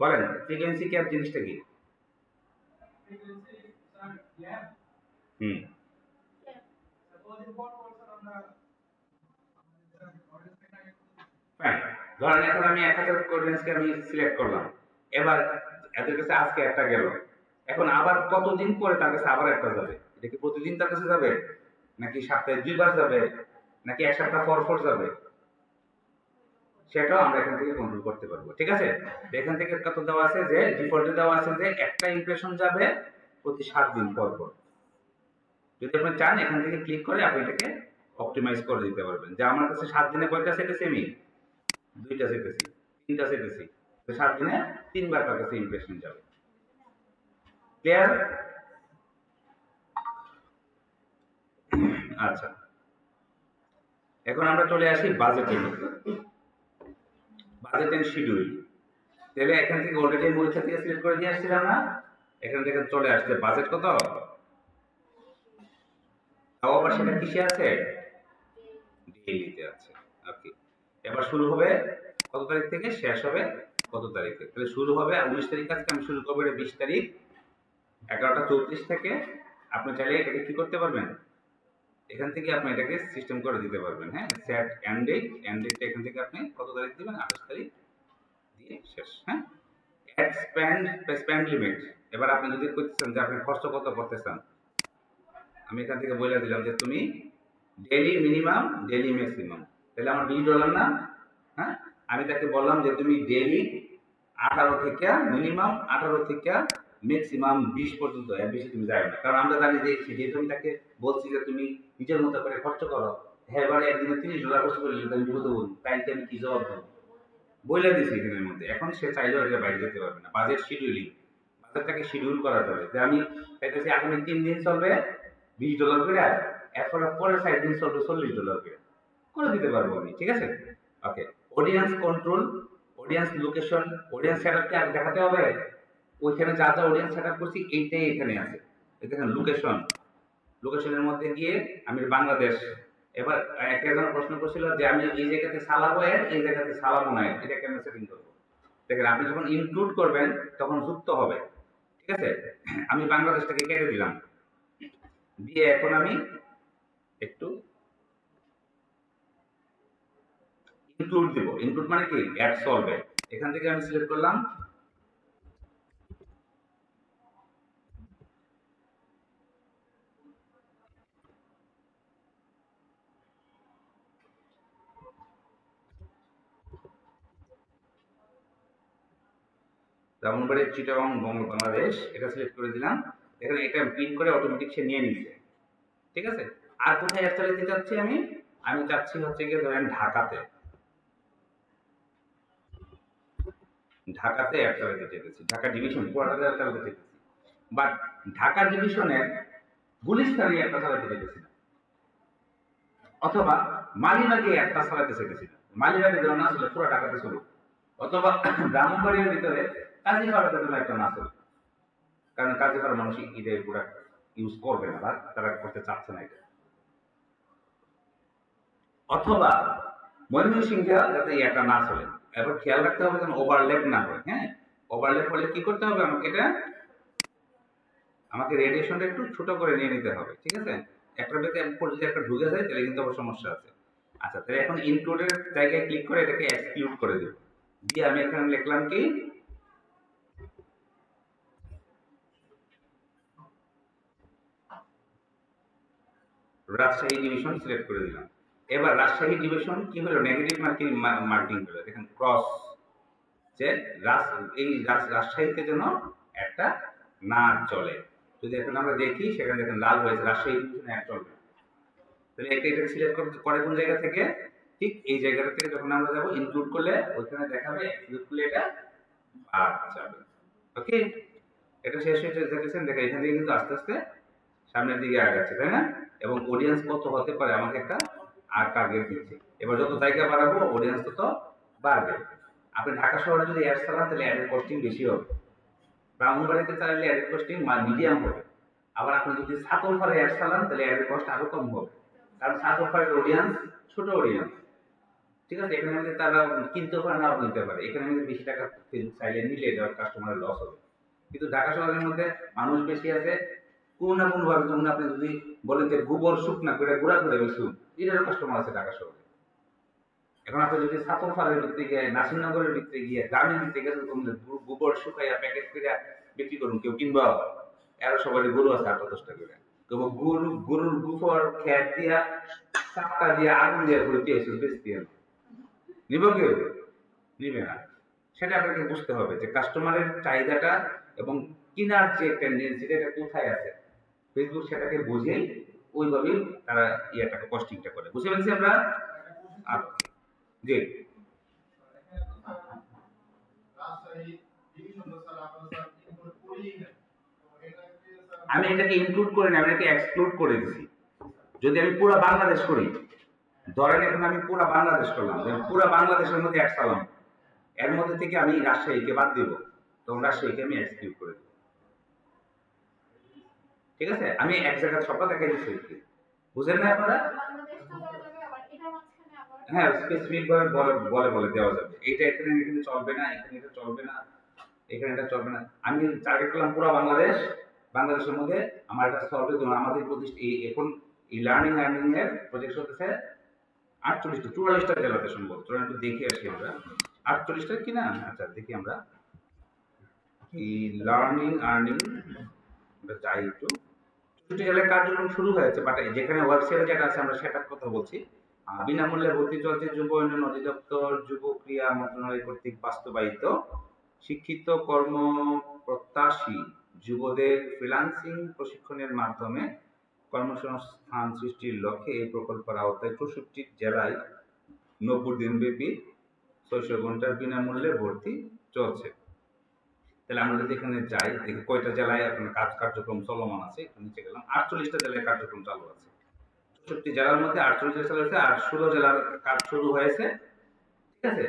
বলেন ফ্রিকোয়েন্সি ক্যাপ জিনিসটা কি? হুম, ফাইন। ধরেন এখন আমি 1000 অডিয়েন্সকে আমি সিলেক্ট করলাম, এবার এদের কাছে আজকে একটা গেল, এখন আবার কতদিন পরে তার কাছে আবার একটা যাবে? এটা কি প্রতিদিন তার কাছে যাবে, নাকি সপ্তাহে 2 বার যাবে, নাকি এক সপ্তাহ পর পর যাবে? সেটাও আমরা এখান থেকে কন্ট্রোল করতে পারবো, ঠিক আছে? এখান থেকে কত দেওয়া আছে, যে ডিফল্টে দেওয়া আছে যে একটা ইমপ্রেশন যাবে প্রতি 7 দিন পর পর। যদি আপনি চান এখান থেকে ক্লিক করে আপনি এটাকে অপটিমাইজ করে দিতে পারবেন, যে আমার কাছে 7 দিনে কয়টা সেটেছি আমি? 2টা সেটেছি, 3টা সেটেছি, তো 7 দিনে 3 বার তার কাছে ইমপ্রেশন যাবে। ক্লিয়ার? আচ্ছা, এখন আমরা চলে আসি বাজেটে। Budget and schedule. তাহলে এখান থেকে অলরেডি মরিচা থেকে সিলেক্ট করে দিয়ে আসছিলাম না, এখান থেকে চলে আসছে বাজেট কত, তাও আবার সেটা কিসে আছে? ডেইলিতে আছে। ওকে, এবার শুরু হবে কত তারিখ থেকে, শেষ হবে কত তারিখে? তাহলে শুরু হবে 19 তারিখ, আজকে আমি শুরু করবো 20 তারিখ 11টা 34 থেকে। আপনি চাইলে এটাকে কি করতে পারবেন, এখান থেকে আপনি এটাকে সিস্টেম করে দিতে পারবেন। হ্যাঁ, সেট এন্ড ডেট, এন্ড ডেটটা এখান থেকে আপনি কত তারিখ দিবেন, 28 তারিখ দিয়ে শেষ। হ্যাঁ, অ্যাড স্পেন্ড লিমিট। এবার আপনি যদি করতেছেন যে আপনি খরচ কত করতে চান, আমি এখান থেকে বলে দিলাম যে তুমি ডেইলি মিনিমাম, ডেইলি ম্যাক্সিমাম। তাহলে আমার $20 না? হ্যাঁ, আমি তাকে বললাম যে তুমি ডেইলি 18 থেকে মিনিমাম 18 থেকে ম্যাক্সিমাম 20 পর্যন্ত, এর বেশি তুমি যাবে না, কারণ আমরা জানি যে যেহেতু আমি তাকে বলছি যে তুমি নিজের মতো করে খরচ করো। হ্যাঁ, এবারে একদিনে $30 খরচ করলে আমি বিপদে বলবো, তাই আমি কি জবাব দেবো? বইলা দিয়েছি এখানের মধ্যে, এখন সে চাইলেও এটা বাইরে যেতে পারবে না। বাজেট শিডিউলিং, বাজেটটাকে শিডিউল করা যাবে, যে আমি চাইতেছি আগামী 3 দিন চলবে $20 করে, এরপর পরের 4 দিন চলবে $40 করে, করে দিতে পারবো আমি, ঠিক আছে? Okay, audience control, audience location, audience সেটআপকে আর দেখাতে হবে, ওইখানে যা যা অডিয়েন্স সেটআপ করছি এইটাই এখানে আছে। দেখেন লোকেশন, লোকেশনের মধ্যে গিয়ে আমি বাংলাদেশ। এবার একজন প্রশ্ন করছিল যে আমি এই জায়গাতে চালাবো এড, এই জায়গাতে চালাবো না এড, এটা কেমন সেটিং করবো? দেখেন আপনি যখন ইনক্লুড করবেন তখন যুক্ত হবে, ঠিক আছে? আমি বাংলাদেশটাকে কেটে দিলাম, দিয়ে এখন আমি একটু ইনক্লুড দিব। ইনক্লুড মানে কি, অ্যাড সলভে। এখান থেকে আমি সিলেক্ট করলাম ব্রাহ্মণবাড়িয়া, চিটাগং, বাংলাদেশ, এটা সিলেক্ট করে দিলাম। এখানে এটা পিন করে অটোমেটিক সে নিয়ে নিচ্ছে, ঠিক আছে? আর কোথায় অ্যাড চালাতে চাচ্ছি আমি? আমি চাচ্ছি হচ্ছে গিয়ে ধরেন ঢাকাতে, ঢাকাতে অ্যাড চালাতে চেয়েছি, ঢাকা ডিভিশন পুরাটাতে অ্যাড চালাতে চেয়েছি, বাট ঢাকা ডিভিশনের গুলিস্তানে একটা চালাতে চেয়েছি না, অথবা মালিবাগে একটা চালাতে চেয়েছি না, মালিবাগে যেন না চলে পুরো ঢাকাতে চলুক, অথবা ব্রাহ্মণবাড়িয়ার ভিতরে কাজীপাড়াতে যেন একটা না চলে, কারণ কাজীপাড়ার মানুষ ঈদের প্রোডাক্ট ইউজ করবে না বা তারা করতে চাচ্ছে না এটা, অথবা ময়মনসিংহে যাতে একটা না চলে। এবার খেয়াল রাখতে হবে যেন ওভারল্যাপ না হয়। হ্যাঁ, ওভারল্যাপ হলে কি করতে হবে, আমাকে এটা, আমাকে রেডিয়েশনটা একটু ছোট করে নিয়ে নিতে হবে, ঠিক আছে? একটা বেতে যদি একটা ঢুকে যায় তাহলে কিন্তু আবার সমস্যা আছে। আচ্ছা, তাহলে এখন ইনক্লুডের জায়গায় ক্লিক করে এটাকে এক্সক্লুড করে দেব, দিয়ে আমি এখানে লিখলাম কি, রাজশাহী ডিভিশন সিলেক্ট করে দিলাম। এবার রাজশাহী ডিভিশন কি হলো, নেগেটিভ মার্কিং হলো, দেখেন ক্রস, যে এই রাজশাহীতে যেন একটা না চলে। যদি এখন আমরা দেখি সেখানে দেখেন লাল হয়েছে, রাজশাহী ডিভিশনে এক চলবে। তাহলে এটা সিলেক্ট করে কোন জায়গা থেকে, ঠিক এই জায়গাটা থেকে যখন আমরা যাব ইনক্লুড করলে ওইখানে দেখাবে, এক্সক্লুড করলে এটা বাদ যাবে। ওকে, এটা শেষ হয়ে যেতেছেন, দেখেন এখান থেকে কিন্তু আস্তে আস্তে সামনের দিকে আগাচ্ছে, তাই না? এবং অডিয়েন্স কত হতে পারে আমাকে একটা টার্গেট দিচ্ছে। এবার যত জায়গা বাড়াবো অডিয়েন্স তত বাড়বে। আপনি ঢাকা শহরে যদি অ্যাড চালান তাহলে অ্যাডের কস্টিং বেশি হবে। ব্রাহ্মণবাড়িতে চালালে অ্যাডের কস্টিং মিডিয়াম হবে। আবার আপনি যদি ছাতলপাড়ে অ্যাড চালান তাহলে অ্যাডের কস্ট আরো কম হবে, কারণ ছাতলপাড়ের অডিয়েন্স ছোট অডিয়েন্স। ঠিক আছে, এখানে আমাদের তারা কিনতেও পারে নাও কিনতে পারে, এখানে আমাদের বেশি টাকা ফেসবুক চাইলে নিলে দেওয়ার কাস্টমারের লস হবে। কিন্তু ঢাকা শহরের মধ্যে মানুষ বেশি আছে, কোনো না কোনো ভাবে যেমন আপনি যদি বলেন যে গোবর শুকনা করে গুঁড়া করে বেশুন, এটারও কাস্টমার আছে ঢাকা শহরে। এখন আপনি যদি ছাতলপাড়ের ভিতরে গিয়ে, নাসিরনগরের ভিতরে গিয়ে, গ্রামের ভিতরে গিয়ে গোবর শুকাইয়া প্যাকেট করে বিক্রি করুন, কেউ কিনবা? এরা সবারই গরু আছে 8-10টা করে, কেউ গরুর গোবর খেত দিয়া চাপটা দিয়ে আগুন দিয়ে ঘুরতে এসে বেশি নিব, কেউ নিবে না। সেটা আপনাকে বুঝতে হবে যে কাস্টমারের চাহিদাটা এবং কেনার যে টেন্ডেন্সিটা এটা কোথায় আছে। ফেসবুক সেটাকে বুঝেই ওইভাবেই তারা ইয়েটাকে কস্টিংটা করে। বুঝতে পেরেছি আমরা? জি। আমি এটাকে ইনক্লুড করি না, আমি এটাকে এক্সক্লুড করে দিছি। যদি আমি পুরো বাংলাদেশ করি, ধরেন এখন আমি পুরো বাংলাদেশ করলাম, পুরো বাংলাদেশের মধ্যে এক সালাম, এর মধ্যে থেকে আমি রাজশাহীকে বাদ দিব, তখন রাজশাহীকে আমি এক্সক্লুড করে দেব। ঠিক আছে, আমি এক জায়গায় সবটা দেখাই দিচ্ছি, বুঝেন না আপনারা? হ্যাঁ, স্পেসিফিক ভাবে বলে বলে দেওয়া যাবে, এইটা এখানে এখানে চলবে না, এখানে এটা চলবে না, এখানে এটা চলবে না। আমি টার্গেট করলাম পুরো বাংলাদেশ, বাংলাদেশের মধ্যে আমার এটা সলভের জন্য আমাদের প্রতিষ্ঠান এখন এই লার্নিং এর প্রজেক্ট হতেছে 48টা 44টা জেলাতে সম্ভব। চলুন একটু দেখে আসি আমরা 48টা কিনা। আচ্ছা দেখি আমরা এই আর্নিং যাই একটু। 64 জেলায় কার্যক্রম শুরু হয়েছে, বাট যেখানে ওয়েবসাইটে যেটা আছে আমরা সেটার কথা বলছি। বিনামূল্যে ভর্তি চলছে যুব উন্নয়ন অধিদপ্তর, যুব ক্রীড়া মন্ত্রণালয় কর্তৃক বাস্তবায়িত। শিক্ষিত কর্মপ্রত্যাশী যুবদের ফ্রিল্যান্সিং প্রশিক্ষণের মাধ্যমে কর্মসংস্থান সৃষ্টির লক্ষ্যে এই প্রকল্পের আওতায় 64 জেলায় 90 দিনব্যাপী 600 ঘন্টার বিনামূল্যে ভর্তি চলছে। তাহলে আমরা যদি এখানে যাই, দেখি কয়টা জেলায় আপনার কার্যক্রম চলমান আছে। একটু নিচে গেলাম, 48টা জেলায় কার্যক্রম চালু আছে। 64 জেলার মধ্যে 48টা চালু হয়েছে আর 16 জেলার কাজ শুরু হয়েছে। ঠিক আছে,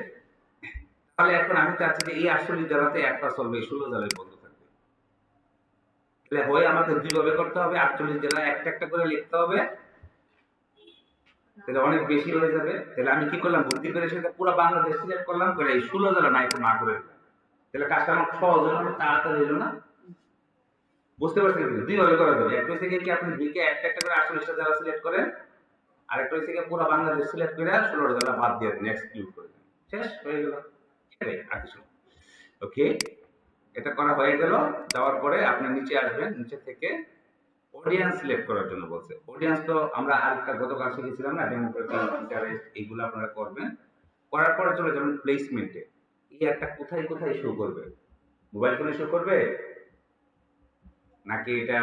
তাহলে এখন আমি চাচ্ছি যে এই 48 জেলাতে একটা চলবে, 16 জেলায় বন্ধ থাকবে। তাহলে হয় আমাকে দুইভাবে করতে হবে, 48 জেলায় একটা একটা করে লিখতে হবে, তাহলে অনেক বেশি হয়ে যাবে। তাহলে আমি কি করলাম, বুদ্ধি করে সেটা পুরো বাংলাদেশ সিলেক্ট করলাম, করে এই 16 জেলা না একটু না করে দিলাম। তাহলে কাজটা আমার সহজ হলো, আমার তাড়াতাড়ি হলো না? বুঝতে পারছেন? কিন্তু দুইভাবে করা যাবে। একটা হচ্ছে কি আপনি দুইকে একটা একটা করে 48টা জেলা সিলেক্ট করেন, আর একটা হচ্ছে কি পুরো বাংলাদেশ সিলেক্ট করে 16 জেলা বাদ দিয়ে দেন, এক্সক্লুড করে দেন, শেষ হয়ে গেল। এটাই আর কিছু। ওকে, এটা করা হয়ে গেল। যাওয়ার পরে আপনি নিচে আসবেন, নিচে থেকে অডিয়েন্স সিলেক্ট করার জন্য বলছে। অডিয়েন্স তো আমরা আরেকটা গতকাল শিখেছিলাম না, ডেমোক্রেটিক, ইন্টারেস্ট, এইগুলো আপনারা করবেন। করার পরে চলে যাবেন প্লেসমেন্টে। এই একটা কোথায় কোথায় শো করবে, মোবাইল ফোনে শো করবে নাকি এটা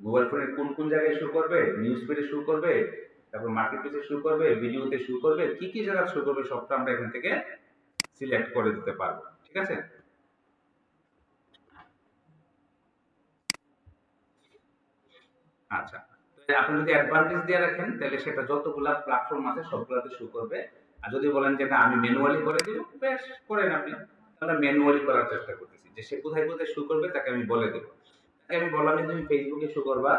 মোবাইল ফোনের কোন কোন জায়গায় শো করবে, নিউজ ফিডে শো করবে, তারপর মার্কেট প্লেসে শো করবে, ভিডিওতে শো করবে, কি কি জায়গায় শো করবে সবটা আমরা এখান থেকে সিলেক্ট করে দিতে পারবো। ঠিক আছে, আচ্ছা। আপনি যদি অ্যাডভান্টেজ দিয়ে রাখেন তাহলে সেটা যতগুলা প্ল্যাটফর্ম আছে সবগুলোতে শো করবে। আর যদি বলেন যে না আমি ম্যানুয়ালি করে দিব, বেশ করেন আপনি। আমরা ম্যানুয়ালি করার চেষ্টা করতেছি যে সে কোথায় কোথায় শো করবে তাকে আমি বলে দেবো। তাকে আমি বললাম যে তুমি ফেসবুকে শো করবা,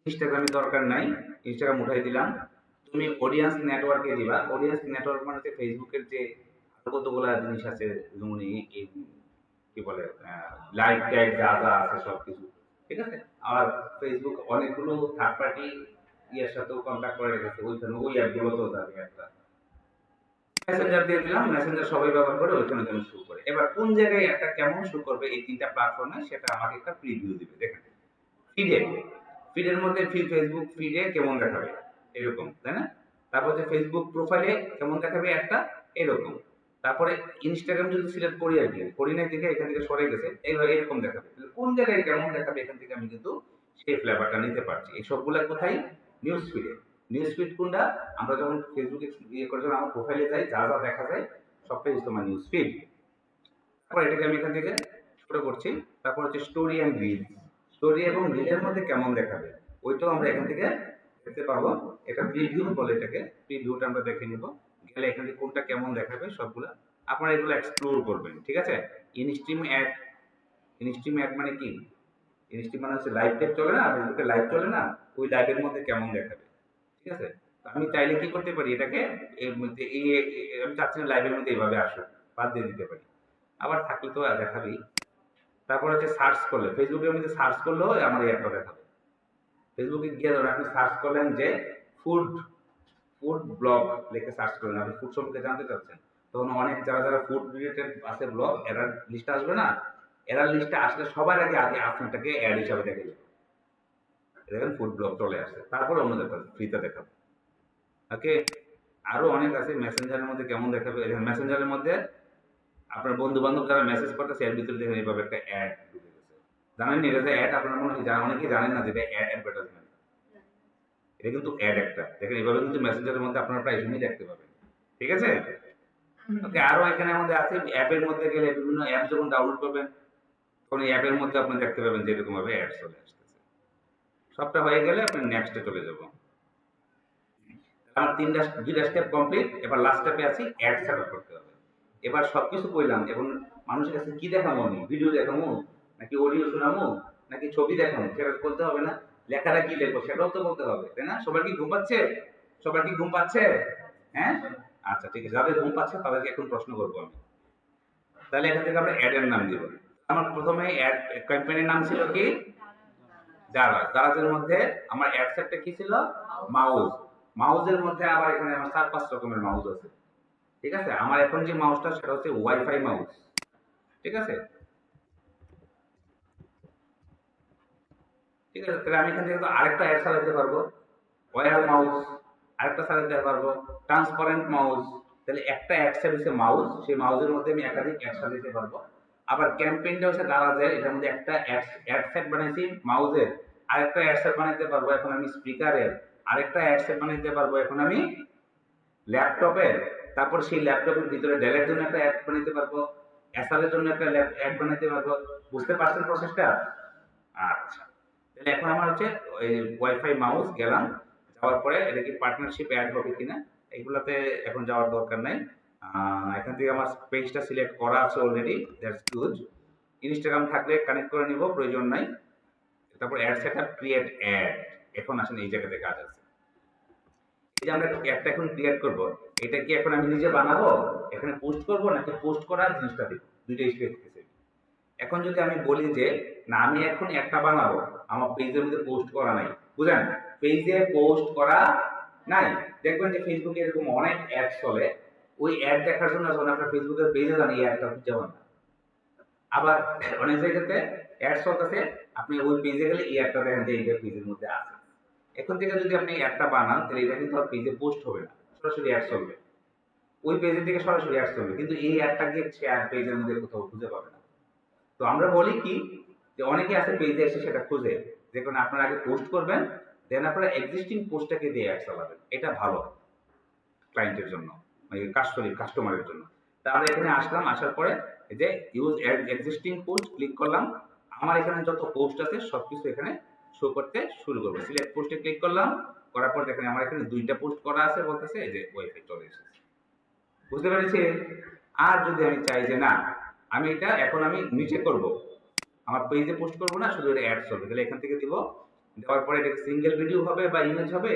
ইনস্টাগ্রামে দরকার নাই, ইনস্টাগ্রাম উঠাই দিলাম। তুমি অডিয়েন্স নেটওয়ার্কে দিবা। অডিয়েন্স নেটওয়ার্ক মানে হচ্ছে ফেসবুকের যে আরো কতগুলা জিনিস আছে, যেমন কি বলে লাইক ট্যাগ যা যা আছে সবকিছু। ঠিক আছে, আর ফেসবুক অনেকগুলো থার্ড পার্টি ইয়ের সাথেও কন্ট্যাক্ট করে রেখেছে, ওইখানে ওই অ্যাপগুলোতেও যাবে একটা। মেসেঞ্জার দিয়ে দিলাম, মেসেঞ্জার সবাই ব্যবহার করে, ওইখানে যেন শো করে। এবার কোন জায়গায় একটা কেমন শো করবে এই তিনটা প্ল্যাটফর্মে সেটা আমাকে একটা প্রিভিউ দিবে। দেখেন ফিডে, ফিডের মধ্যে ফেসবুক ফিডে কেমন দেখাবে এরকম, তাই না? তারপর যে ফেসবুক প্রোফাইলে কেমন দেখাবে একটা এরকম। তারপরে ইনস্টাগ্রাম যদি সিলেক্ট করি আর কি, করি না দেখে এখান থেকে সরে গেছে, এইভাবে এরকম দেখাবে। কোন জায়গায় কেমন দেখাবে এখান থেকে আমি কিন্তু সেই ফ্লেভারটা নিতে পারছি। এই সবগুলা কোথায়? নিউজ ফিডে। নিউজ ফিড কোনটা? আমরা যখন ফেসবুকে ইয়ে করে যখন আমার প্রোফাইলে যাই, যা যা দেখা যায় সবটাই তোমার নিউজ ফিড। তারপর এটাকে আমি এখান থেকে ছোট করছি। তারপর হচ্ছে স্টোরি অ্যান্ড রিল। স্টোরি এবং রিলের মধ্যে কেমন দেখাবে ওইটাও আমরা এখান থেকে দেখতে পাবো। এটা প্রিভিউ বলে, এটাকে প্রিভিউটা আমরা দেখে নিব। গেলে এখান থেকে কোনটা কেমন দেখাবে সবগুলা আপনারা এগুলো এক্সপ্লোর করবেন, ঠিক আছে। ইনস্ট্রিম অ্যাড, ইনস্ট্রিম অ্যাড মানে কি? ইনস্ট্রিম মানে হচ্ছে লাইভ টাইপ চলে না, ফেসবুকে লাইভ চলে না, ওই লাইভের মধ্যে কেমন দেখাবে, ঠিক আছে। তো আমি চাইলে কি করতে পারি, এটাকে এর মধ্যে আমি চাচ্ছি না লাইভের মধ্যে এইভাবে আসুক, বাদ দিয়ে দিতে পারি। আবার থাকলে তো দেখাবেই। তারপর হচ্ছে সার্চ করলে, ফেসবুকের মধ্যে সার্চ করলেও আমার এই একটা দেখাবে। ফেসবুকে গিয়ে ধরুন আপনি সার্চ করলেন যে ফুড ফুড ব্লগ লিখে সার্চ করলেন, আপনি ফুড সম্পর্কে জানতে চাচ্ছেন, তখন অনেক যারা যারা ফুড রিলেটেড আছে ব্লগ, এরা লিস্ট আসবে না। এরা লিস্টে আসলে সবার আগে আগে আপনাকে অ্যাড হিসাবে দেখে যাবে। দেখেন ফুড ব্লগ চলে আসছে, তারপর অন্য দেখাবে, ফ্রিতে দেখাবে। ওকে, আরো অনেক আছে। মেসেঞ্জারের মধ্যে কেমন দেখাবে, মেসেঞ্জারের মধ্যে আপনার বন্ধু বান্ধব যারা মেসেজ করতেছে এর ভিতরে দেখেন এইভাবে একটা অ্যাড ঢুকে গেছে। জানেন এটা যে অ্যাড, আপনারা মনে হয় অনেকেই জানেন না যে এটা অ্যাডভার্টাইজমেন্ট। এটা কিন্তু অ্যাড একটা, দেখেন এইভাবে কিন্তু মেসেঞ্জারের মধ্যে আপনারা প্রায় সময়ই দেখতে পাবেন, ঠিক আছে। ওকে, আরো এখানে আমাদের আছে অ্যাপের মধ্যে গেলে বিভিন্ন অ্যাপ যখন ডাউনলোড করবেন তখন এই অ্যাপের মধ্যে আপনি দেখতে পাবেন যে এরকম ভাবে অ্যাড চলে আসতেছে। সবটা হয়ে গেলে আপনি নেক্সটে চলে যাব। আমার দুইটা স্টেপ কমপ্লিট, এবার লাস্ট স্টেপে আছি অ্যাড সেটআপ করতে হবে। এবার সবকিছু কইলাম, এখন মানুষের কাছে কি দেখাবো, আমি ভিডিও দেখাবো নাকি অডিও শোনাবো নাকি ছবি দেখাবো, সেটা বলতে হবে না। লেখাটা কি লিখবো সেটাও তো বলতে হবে, তাই না? সবার কি ঘুম পাচ্ছে? সবার কি ঘুম পাচ্ছে? হ্যাঁ, আচ্ছা ঠিক আছে, যাদের ঘুম পাচ্ছে তাদেরকে এখন প্রশ্ন করবো আমি। তাহলে এখান থেকে আমরা অ্যাড এর নাম দিব। আমার প্রথমে অ্যাড ক্যাম্পেইনের নাম ছিল কি? দারাজ। দারাজের মধ্যে আমার অ্যাড সেটটা কি ছিল? মাউস। মাউসের মধ্যে আবার এখানে আমার 4-5 রকমের মাউস আছে, ঠিক আছে। আমার এখন যে মাউসটা সেটা হচ্ছে ওয়াইফাই মাউস, ঠিক আছে। ঠিক আছে, তাহলে আমি এখান থেকে তো আরেকটা অ্যাড চালাতে পারবো, ওয়্যার মাউস। আরেকটা চালাতে পারবো ট্রান্সপারেন্ট মাউস। তাহলে একটা অ্যাড সেট হচ্ছে মাউস, সেই মাউসের মধ্যে আমি একাধিক অ্যাড চালাতে পারবো। আবার ক্যাম্পেইনটা হচ্ছে দারাজের, এটার মধ্যে একটা অ্যাড সেট বানাইছি মাউসের, আরেকটা অ্যাড সেট বানাইতে পারবো এখন আমি স্পিকারের, আরেকটা অ্যাড সেট বানাইতে পারবো এখন আমি ল্যাপটপের। তারপর সেই ল্যাপটপের ভিতরে ডেলের জন্য একটা অ্যাড বানাইতে পারবো, এসআর জন্য একটা অ্যাড বানাইতে পারবো। বুঝতে পারছেন প্রসেসটা? আচ্ছা, তাহলে এখন আমার হচ্ছে ওই ওয়াইফাই মাউস গেলাম, যাওয়ার পরে এটা কি পার্টনারশিপ অ্যাড হবে কিনা এইগুলাতে এখন যাওয়ার দরকার নাই। এখান থেকে আমার পেজটা সিলেক্ট করা আছে অলরেডি, দ্যাটস গুড। ইনস্টাগ্রাম থাকলে কানেক্ট করে নিব, প্রয়োজন নাই। তারপর অ্যাড সেটআপ ক্রিয়েট অ্যাড, এখন আসেন এই জায়গাতে কাজ আছে। এই যে আমরা অ্যাডটা এখন ক্রিয়েট করব, এটা কি এখন আমি নিজে বানাবো, এখানে পোস্ট করব নাকি পোস্ট করার জিনিসটা দিব, দুইটাই শিখতেছি। এখন যদি আমি বলি যে না আমি এখন একটা বানাবো, আমার পেজের মধ্যে পোস্ট করা নাই, বুঝেন, পেজে পোস্ট করা নাই, দেখবেন যে ফেসবুকে এরকম অনেক অ্যাড চলে, ওই অ্যাড দেখার জন্য যখন আপনার ফেসবুকের পেজে যান এই অ্যাডটা খুঁজে পান না। আবার অনেক জায়গাতে অ্যাড চলতেছে, আপনি ওই পেজে গেলে এই অ্যাডটা দেখেন যে এইটা পেজের মধ্যে আছে। এখন থেকে যদি আপনি অ্যাডটা বানান তাহলে এটা কিন্তু আর পেজে পোস্ট হবে না, সরাসরি অ্যাড চলবে, ওই পেজের থেকে সরাসরি অ্যাড চলবে, কিন্তু এই অ্যাডটা গিয়ে শেয়ার পেজের মধ্যে কোথাও খুঁজে পাবে না। তো আমরা বলি কি যে অনেকে আছে পেজে এসে সেটা খুঁজে, দেখুন আপনারা আগে পোস্ট করবেন, দেন আপনারা এক্সিস্টিং পোস্টটাকে দিয়ে অ্যাড চালাবেন, এটা ভালো ক্লায়েন্টের জন্য, মানে কাস্টমারের জন্য। তা আমরা এখানে আসলাম, আসার পরে এই যে ইউজ এক্সিস্টিং পোস্ট ক্লিক করলাম, আমার এখানে যত পোস্ট আছে সবকিছু এখানে শো করতে শুরু করবো। সিলেক্ট পোস্টে ক্লিক করলাম, করার পর দেখেন আমার এখানে দুইটা পোস্ট করা আছে, বলতেছে এই যে ওয়াইফাই চলে এসেছে, বুঝতে পেরেছি। আর যদি আমি চাই যে না আমি এটা এখন আমি নিচে করব, আমার পেজে পোস্ট করবো না, শুধু এটা অ্যাড চলবে, তাহলে এখান থেকে দিব। দেওয়ার পরে এটা সিঙ্গেল ভিডিও হবে বা ইমেজ হবে,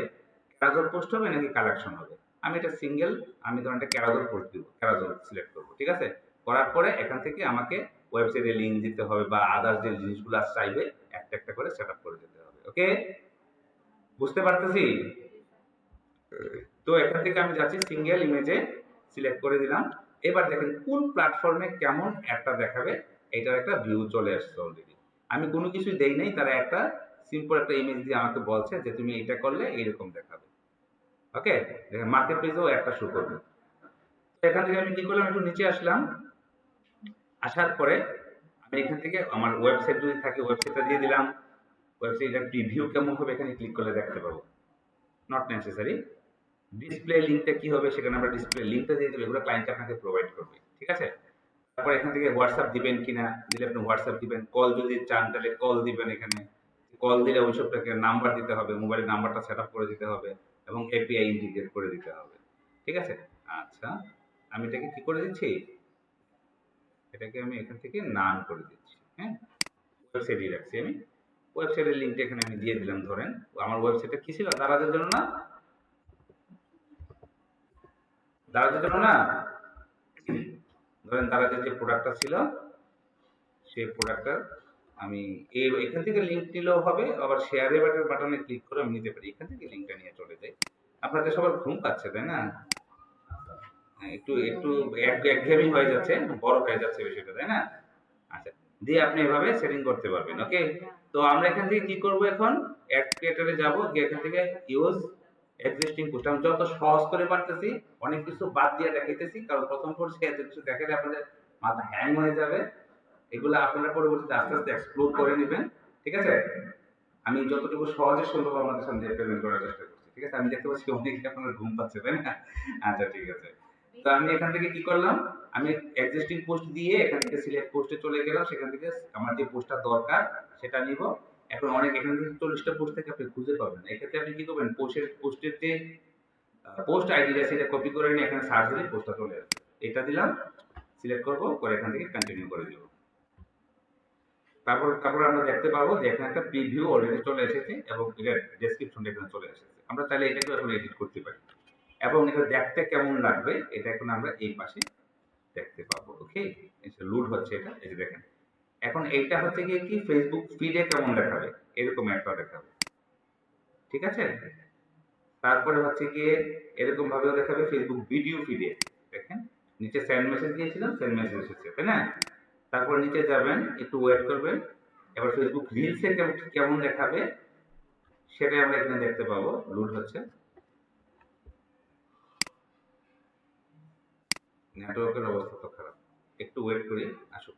ক্যারাজল পোস্ট হবে নাকি কালেকশন হবে, আমি এটা সিঙ্গেল, আমি ধরেন এটা ক্যারাজল পোস্ট দিব, ক্যারাজল সিলেক্ট করবো, ঠিক আছে। করার পরে এখান থেকে আমাকে ওয়েবসাইটে লিঙ্ক দিতে হবে বা আদার্স যে জিনিসগুলো চাইবে একটা একটা করে সেট আপ করে দিতে হবে। ওকে, বুঝতে পারতেছি। তো এখান থেকে আমি যাচ্ছি সিঙ্গেল ইমেজে সিলেক্ট করে দিলাম। এবার দেখেন কোন প্ল্যাটফর্মে কেমন একটা দেখাবে, এটার একটা ভিউ চলে আসছে অলরেডি। আমি কোনো কিছুই দেই নাই, তারা একটা সিম্পল একটা ইমেজ দিয়ে আমাকে বলছে যে তুমি এটা করলে এইরকম দেখাবে। ওকে, দেখেন মার্কেট প্লেসেও একটা শো করবে। তো এখান থেকে আমি কি করলাম, একটু নিচে আসলাম, আসার পরে আমি এখান থেকে আমার ওয়েবসাইট যদি থাকে ওয়েবসাইটটা দিয়ে দিলাম। ওয়েবসাইটের প্রিভিউ কেমন হবে এখানে ক্লিক করলে দেখতে পাবো, নট নেসেসারি। ডিসপ্লে লিঙ্কটা কি হবে, সেখানে আমরা ডিসপ্লে লিঙ্কটা দিয়ে দেবো, এগুলো ক্লায়েন্ট আপনাকে প্রোভাইড করবে, ঠিক আছে। তারপর এখান থেকে হোয়াটসঅ্যাপ দিবেন কিনা, দিলে আপনি হোয়াটসঅ্যাপ দিবেন। কল যদি চান তাহলে কল দিবেন এখানে। কল দিলে ওইসবটাকে নাম্বার দিতে হবে, মোবাইলের নাম্বারটা সেট আপ করে দিতে হবে এবং এপিআই ইন্টিগ্রেট করে দিতে হবে। ঠিক আছে? আচ্ছা, আমি এটাকে কি করে দিচ্ছি? এটাকে আমি এখান থেকে নান করে দিচ্ছি। হ্যাঁ, ওয়েবসাইটে রাখছি আমি। ওয়েবসাইটের লিঙ্কটা এখানে আমি দিয়ে দিলাম। ধরেন আমার ওয়েবসাইটটা কি ছিল? দারাজের জন্য না? দারাজের জন্য না? ধরেন দারাজের যে প্রোডাক্টটা ছিল সেই প্রোডাক্টটা আমি এখান থেকে লিঙ্ক নিলেও হবে, আবার শেয়ারে বাটনে ক্লিক করে আমি নিতে পারি। এখান থেকে লিঙ্কটা নিয়ে চলে যাই। আপনাদের সবার ঘুম পাচ্ছে তাই না? একটু একটু একঘেয়েমি হয়ে যাচ্ছে, বড় হয়ে যাচ্ছে বিষয়টা তাই না? আচ্ছা, দিয়ে আপনি এভাবে সেটিং করতে পারবেন। ওকে, তো আমরা এখান থেকে কি করব? এখন অ্যাড ক্রিয়েটরে যাব, গিয়ে এখান থেকে ইউজ এক্সিস্টিং পোস্ট আমি যত সহজ করে পারতেছি অনেক কিছু বাদ দিয়ে দেখাইতেছি, কারণ প্রথম কোর্সে এত কিছু দেখালে আপনাদের মাথা হ্যাং হয়ে যাবে। এগুলো আপনারা পরবর্তীতে আস্তে আস্তে এক্সপ্লোর করে নেবেন। ঠিক আছে? আমি যতটুকু সহজে সম্ভব আপনাদের সামনে প্রেজেন্ট করার চেষ্টা করছি। ঠিক আছে? আমি দেখতে পাচ্ছি অনেকে আপনার ঘুম পাচ্ছে তাই না? আচ্ছা, ঠিক আছে। তো আমি এখান থেকে কি করলাম? আমি এক্সিস্টিং পোস্ট দিয়ে এখান থেকে সিলেক্ট পোস্টে চলে গেলাম। সেখান থেকে আমার যে পোস্টটা দরকার সেটা নিব। এখন অনেক এখান থেকে 40টা পোস্ট থেকে আপনি খুঁজে পাবেন। এক্ষেত্রে আপনি কি করবেন? পোস্টের যে পোস্ট আইডিটা সেটা কপি করে নিয়ে এখানে সার্চ দিলে পোস্টটা চলে আসবে। এটা দিলাম, সিলেক্ট করব, করে এখান থেকে কন্টিনিউ করে দিব। তারপর আমরা দেখতে পাবো যে এখানে একটা প্রিভিউ অলরেডি চলে এসেছে এবং এটার ডেসক্রিপশনটা এখানে চলে এসেছে। আমরা চাইলে এটাকেও এখন এডিট করতে পারি এবং এটা দেখতে কেমন লাগবে এটা এখন আমরা এই পাশে দেখতে পাবো। ওকে, এই যে লোড হচ্ছে এটা, এই যে দেখেন। এখন এইটা হচ্ছে গিয়ে কি ফেসবুক ফিডে কেমন দেখাবে, এরকম একটা দেখাবে। ঠিক আছে? তারপরে হচ্ছে গিয়ে এরকম ভাবেও দেখাবে ফেসবুক ভিডিও ফিডে। দেখেন নিচে সেন্ড মেসেজ দিয়েছিলাম, সেন্ড মেসেজ এসেছে তাই না? তারপর নিচে যাবেন, একটু ওয়েট করবেন। এবার ফেসবুক রিলসে কেমন দেখাবে সেটাই আমরা এখানে দেখতে পাবো। লোড হচ্ছে, নেটওয়ার্কের অবস্থা তো খারাপ, একটু ওয়েট করি, আসুক।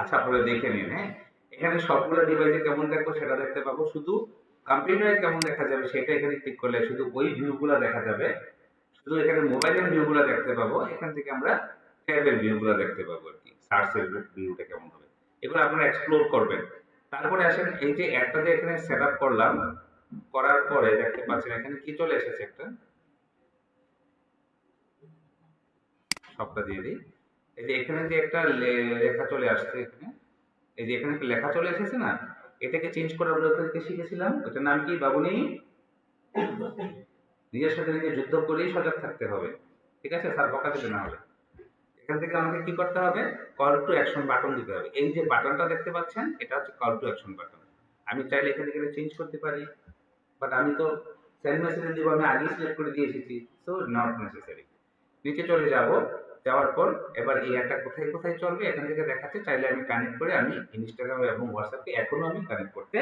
আচ্ছা, আপনারা দেখে নিন। হ্যাঁ, এখানে সবগুলো ডিভাইসে কেমন দেখবো সেটা দেখতে পাবো, শুধু কম্পিউটারে কেমন দেখা যাবে সেটা এখানে ক্লিক করলে শুধু ওই ভিউগুলো দেখা যাবে। শুধু এখানে মোবাইলের ভিউগুলো দেখতে পাবো, এখান থেকে আমরা ট্যাবের ভিউগুলো দেখতে পাবো আর কি, সার্চের ভিউটা কেমন হবে এগুলো আপনারা এক্সপ্লোর করবেন। তারপরে আসেন এই যে অ্যাডটা যে এখানে সেট আপ করলাম, করার পরে দেখতে পাচ্ছেন এখানে কি চলে এসেছে একটা, সবটা দিয়ে দিই। এই যে এখানে যে একটা লেখা চলে আসছে এখানে, এই যে এখানে একটা লেখা চলে এসেছে না, এটাকে চেঞ্জ করে আমরা ওখানে শিখেছিলাম। ওটার নাম কি বাবুনি? নিজের সাথে নিজে যুদ্ধ করেই সজাগ থাকতে হবে। ঠিক আছে? স্যার বকা দেবে না হলে। এখান থেকে আমাকে কি করতে হবে? কল টু অ্যাকশন বাটন দিতে হবে। এই যে বাটনটা দেখতে পাচ্ছেন এটা হচ্ছে কল টু অ্যাকশন বাটন। আমি চাইলে এখান থেকে চেঞ্জ করতে পারি, বাট আমি তো সেন্ড মেসেজে দিব, আমি আগেই সিলেক্ট করে দিয়ে এসেছি, সো নট নেসেসারি। নিচে চলে যাব, যাওয়ার পর এবার এই অ্যাডটা কোথায় কোথায় চলবে এখান থেকে দেখাচ্ছে। চাইলে আমি কানেক্ট করে আমি ইনস্টাগ্রাম এবং হোয়াটসঅ্যাপকে এখনো আমি কানেক্ট করতে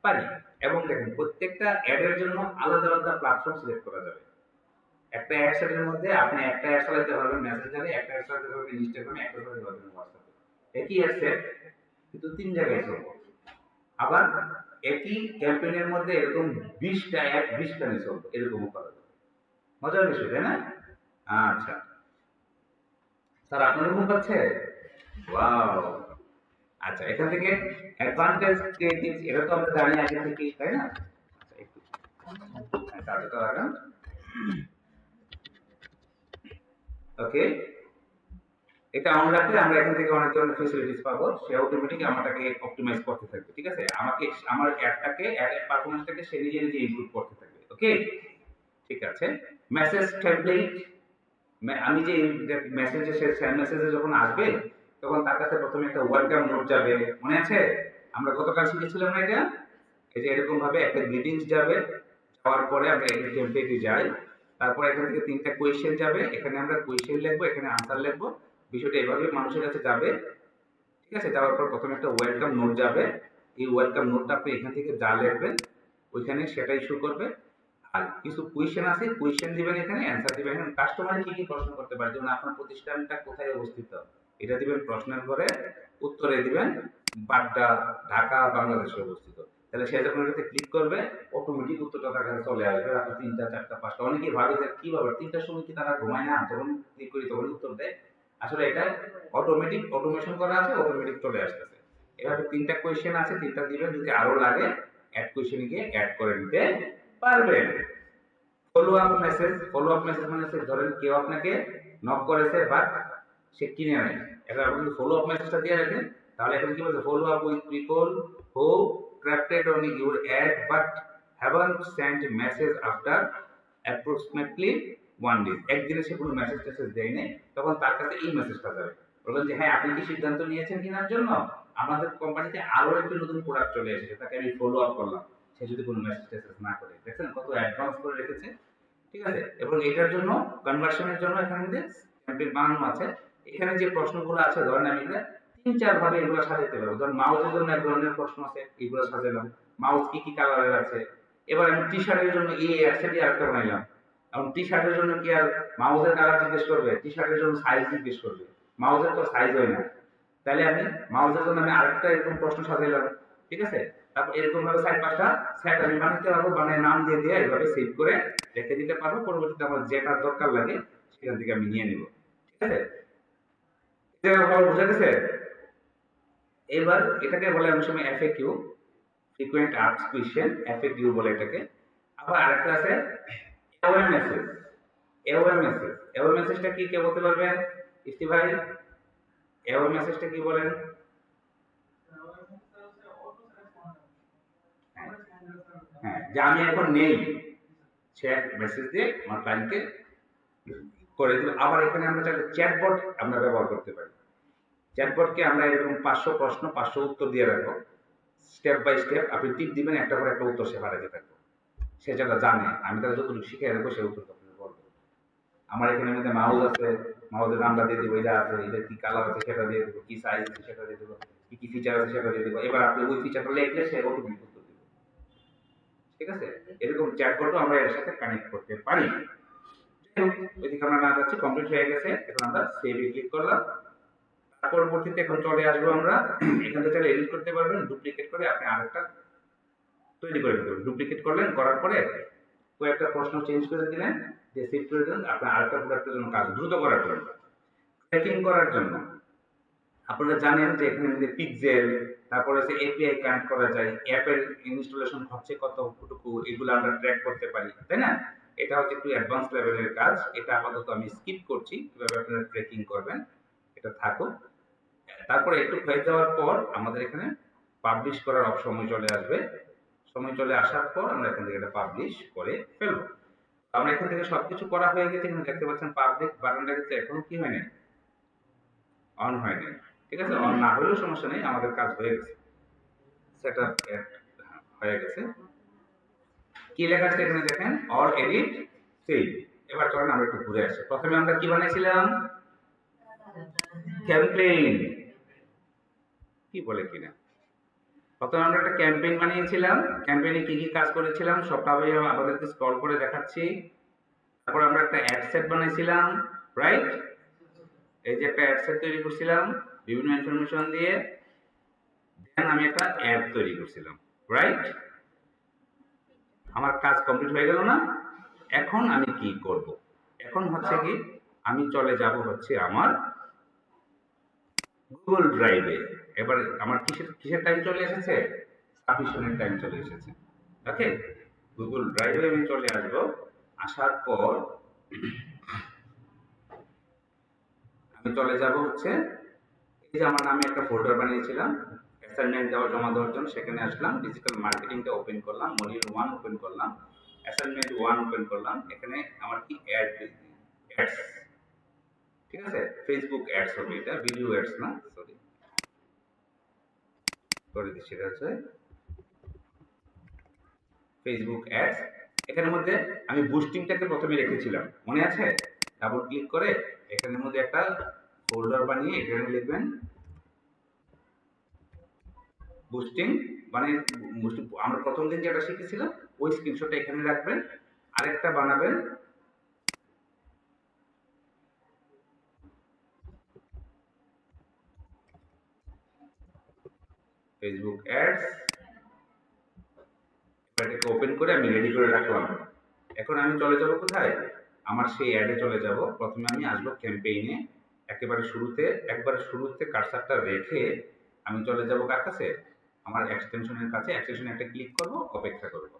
পারি। এবং দেখেন প্রত্যেকটা অ্যাডের জন্য আলাদা আলাদা প্ল্যাটফর্ম সিলেক্ট করা যাবে। একটা অ্যাড সেটের মধ্যে আপনি একটা অ্যাড চালাতে পারবেন মেসেঞ্জারে, একটা অ্যাড চালাতে পারবেন ইনস্টাগ্রামে, একটা চালাতে পারবেন হোয়াটসঅ্যাপে। একই অ্যাড সেট কিন্তু 3 জায়গায় চলবে। আবার একই ক্যাম্পেইনের মধ্যে এরকম 20টা অ্যাড 20 টানে চলবে, এরকমও করা যাবে। মজার বিষয় তাই না? আচ্ছা, স্যার আপনার ঘুম পাচ্ছে? ওয়াও! আচ্ছা, এখান থেকে অ্যাডভান্টেজ ক্রিয়েটিভ এটা তো আমরা জানি আগে থেকেই তাই না? আচ্ছা, একটু চার্জটা লাগান। ওকে, এটা অন রাখলে আমরা এখান থেকে অনেক ধরনের ফেসিলিটিস পাবো। সে অটোমেটিক আমাটাকে অপটিমাইজ করতে থাকবে। ঠিক আছে? আমাকে আমার অ্যাডটাকে অ্যাড পারফরম্যান্সটাকে সে নিজে নিজে ইমপ্রুভ করতে থাকবে। ওকে, ঠিক আছে। মেসেজ টেমপ্লেট, আমি যে মেসেজে মেসেজে যখন আসবে তখন তার কাছে প্রথমে একটা ওয়েলকাম নোট যাবে, মনে আছে? আমরা গতকাল শিখেছিলাম না এটা? এই যে এরকম ভাবে একটা গ্রিটিংস যাবে, যাওয়ার পরে আমরা এডিট টেমপ্লেটে যাই। তারপর এখান থেকে 3টা কোয়েশ্চেন যাবে, এখানে আমরা কোয়েশ্চেন লিখবো, এখানে আনসার লিখবো। বিষয়টা এভাবে মানুষের কাছে যাবে। ঠিক আছে? যাওয়ার পর প্রথমে একটা ওয়েলকাম নোট যাবে। এই ওয়েলকাম নোটটা আপনি এখান থেকে যা লিখবেন ওইখানে সেটাই শো করবে। আর কিছু কোয়েশ্চেন আছে, কোয়েশ্চেন দিবেন এখানে, অ্যান্সার দিবেন এখানে। কাস্টমার কি কি প্রশ্ন করতে পারে, যেমন আপনার প্রতিষ্ঠানটা কোথায় অবস্থিত, এটা দিবেন প্রশ্নের ঘরে, উত্তরে দিবেন বাড্ডা, ঢাকা, বাংলাদেশে অবস্থিত। তাহলে সে যখন এটাতে ক্লিক করবে অটোমেটিক উত্তরটা তার কাছে চলে আসবে। রাত 3টা 4টা 5টা অনেকেই ভাবে যে কি ব্যাপার 3টার সময় কি তারা ঘুমায় না, যখন ক্লিক করি তখন উত্তর দেয়। আসলে এটা অটোমেটিক অটোমেশন করা আছে, অটোমেটিক চলে আসতেছে। এভাবে 3টা কোয়েশ্চেন আছে, 3টা দিবেন, যদি আরো লাগে অ্যাড কোয়েশ্চেন গিয়ে অ্যাড করে নিতে পারবেন। ফলো আপ মেসেজ মানে হচ্ছে ধরেন কেউ আপনাকে নক করেছে বাট সে কিনে নাই, এখন আপনি যদি ফলো আপ মেসেজটা দিয়ে রাখেন তাহলে এখন কি বলছে, follow up with people who interacted on your ad but haven't sent message after approximately 1 day. একদিনে সে কোনো মেসেজ টেসেজ দেয় নাই, তখন তার কাছে এই মেসেজটা যাবে, বলবেন যে হ্যাঁ আপনি কি সিদ্ধান্ত নিয়েছেন কেনার জন্য, আমাদের কোম্পানিতে আরো একটি নতুন প্রোডাক্ট চলে এসেছে, তাকে আমি ফলো আপ করলাম। সে যদি কোনো মেসেজ টেসেজ না করে, দেখছেন কত অ্যাডভান্স করে রেখেছে। ঠিক আছে, এবং এটার জন্য কনভার্সনের জন্য এখানে মধ্যে ক্যাম্পেইন বানানো আছে। এখানে যে প্রশ্নগুলো আছে ধরেন আমি এটা 3-4 ভাবে এগুলো সাজাতে পারবো। ধরেন মাউসের জন্য এক ধরনের প্রশ্ন আছে, এগুলো সাজালাম। মাউস কি কি কালারের আছে। এবার আমি টি শার্টের জন্য এই একসাথে আরেকটা বানাইলাম। এবং টি শার্টের জন্য কি আর মাউসের কালার জিজ্ঞেস করবে, টি শার্টের জন্য সাইজ জিজ্ঞেস করবে, মাউসের তো সাইজ হয় না। তাহলে আমি মাউসের জন্য আমি আরেকটা এরকম প্রশ্ন সাজাইলাম। ঠিক আছে, তারপর এরকম ভাবে 4-5টা সেট আমি বানাতে পারবো, বানিয়ে নাম দিয়ে দিয়ে এইভাবে সেভ করে রেখে দিতে পারবো। পরবর্তীতে আমার যেটা দরকার লাগে সেখান থেকে আমি নিয়ে নিব। ঠিক আছে, এটা ভালো বোঝা গেছে। এবার এটাকে বলে অনেক সময় FAQ, frequent asked question, FAQ বলে এটাকে। আবার আরেকটা আছে অ্যাওয়ার মেসেজ। অ্যাওয়ার মেসেজটা কি কে বলতে পারবেন? ইস্তি ভাই, অ্যাওয়ার মেসেজটা কি বলেন? হ্যাঁ, হ্যাঁ, যে আমি এখন নেই, সে এক মেসেজ দিয়ে আমার ক্লায়েন্টকে করে দিল। আবার এখানে আমরা চাইলে চ্যাটবট আমরা ব্যবহার করতে পারি। চ্যাটবটকে আমরা এরকম 500 প্রশ্ন 500 উত্তর দিয়ে রাখবো, স্টেপ বাই স্টেপ আপনি টিপ দিবেন, একটা করে একটা উত্তর সে পাঠাতে থাকবে। সে যেটা জানে আমি তাকে যতটুকু শিখে রাখবো সে উত্তর আপনি বলবো। আমার এখানে মধ্যে মাউস আছে, মাউসের নামটা দিয়ে দিব, এটা আছে, এটা কি কালার আছে সেটা দিয়ে দিব, কি সাইজ আছে সেটা দিয়ে দিব, কি কি ফিচার আছে সেটা দিয়ে দিব। এবার আপনি ওই ফিচারটা লিখলে সে অটোমেটিক উত্তর দিবে। ঠিক আছে, এরকম চ্যাটবটও আমরা এর সাথে কানেক্ট করতে পারি। ওইদিকে আমরা না যাচ্ছি, কমপ্লিট হয়ে গেছে। এখন আমরা সেভে ক্লিক করলাম। পরবর্তীতে এখন চলে আসবো আমরা এখান থেকে চাইলে এডিট করতে পারবেন, ডুপ্লিকেট করে আপনি আরেকটা তৈরি করে ফেলবেন। ডুপ্লিকেট করলেন, করার পরে কয়েকটা প্রশ্ন চেঞ্জ করে দিলেন, দিয়ে সেভ করে দিলেন। আপনার আরেকটা প্রোডাক্টের জন্য কাজ দ্রুত করার জন্য, ট্র্যাকিং করার জন্য আপনারা জানেন যে এখানে মধ্যে পিক্সেল, তারপরে হচ্ছে এপিআই কানেক্ট করা যায়, অ্যাপের ইনস্টলেশন হচ্ছে কতটুকু, এগুলো আমরা ট্র্যাক করতে পারি, তাই না? এটা হচ্ছে একটু অ্যাডভান্স লেভেলের কাজ, এটা আপাতত আমি স্কিপ করছি, কিভাবে আপনারা ট্র্যাকিং করবেন এটা থাকুক। তারপরে একটু হয়ে যাওয়ার পর আমাদের এখানে পাবলিশ করার সময় চলে আসবে। সময় চলে আসার পর আমরা এখান থেকে এটা পাবলিশ করে ফেলবো। আমরা এখান থেকে সবকিছু করা হয়ে গেছে, কিন্তু দেখতে পাচ্ছেন পাবলিক বাটনটা কিন্তু এখনো কি হয়নি, অন হয়নি। ঠিক আছে, অন না হলেও সমস্যা নেই, আমাদের কাজ হয়ে গেছে, সেট আপ হয়ে গেছে। কি লেখা আছে এখানে দেখেন, অল এডিট সেভ। এবার চলেন আমরা একটু ঘুরে আসি। প্রথমে আমরা কি বানাইছিলাম, ক্যাম্পেইন, কি বলে কিনা, প্রথমে আমরা একটা ক্যাম্পেইন বানিয়েছিলাম। ক্যাম্পেইনে কি কি কাজ করেছিলাম সবটা আমি আপনাদেরকে স্ক্রল করে দেখাচ্ছি। তারপর আমরা একটা অ্যাড সেট বানাইছিলাম, রাইট? এই যে একটা অ্যাড সেট তৈরি করছিলাম বিভিন্ন ইনফরমেশন দিয়ে, দেন আমি একটা অ্যাড তৈরি করছিলাম, রাইট? আমার কাজ কমপ্লিট হয়ে গেল না? এখন আমি কি করব? এখন হচ্ছে কি, আমি চলে যাব হচ্ছে আমার গুগল ড্রাইভে। এবার আমার কিসের কিসের টাইম চলে এসেছে, সাবমিশনের টাইম চলে এসেছে। ওকে, গুগল ড্রাইভে আমি চলে আসব। আসার পর আমি চলে যাব হচ্ছে, এই যে আমার নামে একটা ফোল্ডার বানিয়েছিলাম অ্যাসাইনমেন্ট দেওয়া জমা দেওয়ার জন্য, সেখানে আসলাম, ডিজিটাল মার্কেটিংটা ওপেন করলাম, মডিউল 1 ওপেন করলাম, অ্যাসাইনমেন্ট 1 ওপেন করলাম। এখানে আমার কি অ্যাডস, ঠিক আছে, ফেসবুক অ্যাডস হবে, এটা ভিডিও অ্যাডস না, সরি, করে দিচ্ছি, এটা হচ্ছে ফেসবুক অ্যাডস। এখানের মধ্যে আমি বুস্টিংটাকে প্রথমে রেখেছিলাম, মনে আছে? ডাবল ক্লিক করে এখানের মধ্যে একটা ফোল্ডার বানিয়ে এখানে লিখবেন বুস্টিং, মানে আমরা প্রথম দিন যেটা শিখেছিলাম ওই স্ক্রিনশটটা এখানে রাখবেন। আরেকটা বানাবেন ফেসবুক অ্যাডস, ওপেন করে আমি রেডি করে রাখলাম। এখন আমি চলে যাব কোথায়, আমার সেই অ্যাডে চলে যাব। প্রথমে আমি আসবো ক্যাম্পেইনে, একবারে শুরুতে কার্সারটা রেখে আমি চলে যাব কার কাছে, আমার এক্সটেনশনের কাছে। এক্সটেনশনে একটা ক্লিক করব, অপেক্ষা করব।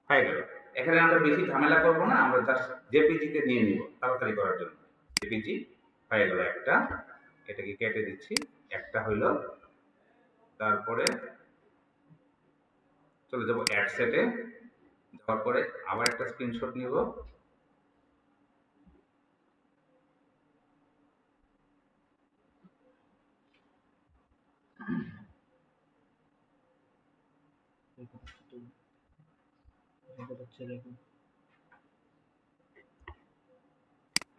হয়ে গেল। এখানে আমরা বেশি ঝামেলা করব না, আমরা জাস্ট জেপিজিতে নিয়ে নিব তাড়াতাড়ি করার জন্য। জেপিজি হয়ে গেল একটা, এটাকে কেটে দিচ্ছি, একটা হইলো। তারপরে চলে যাব অ্যাড সেটে, যাওয়ার পরে আবার একটা স্ক্রিনশট নিব।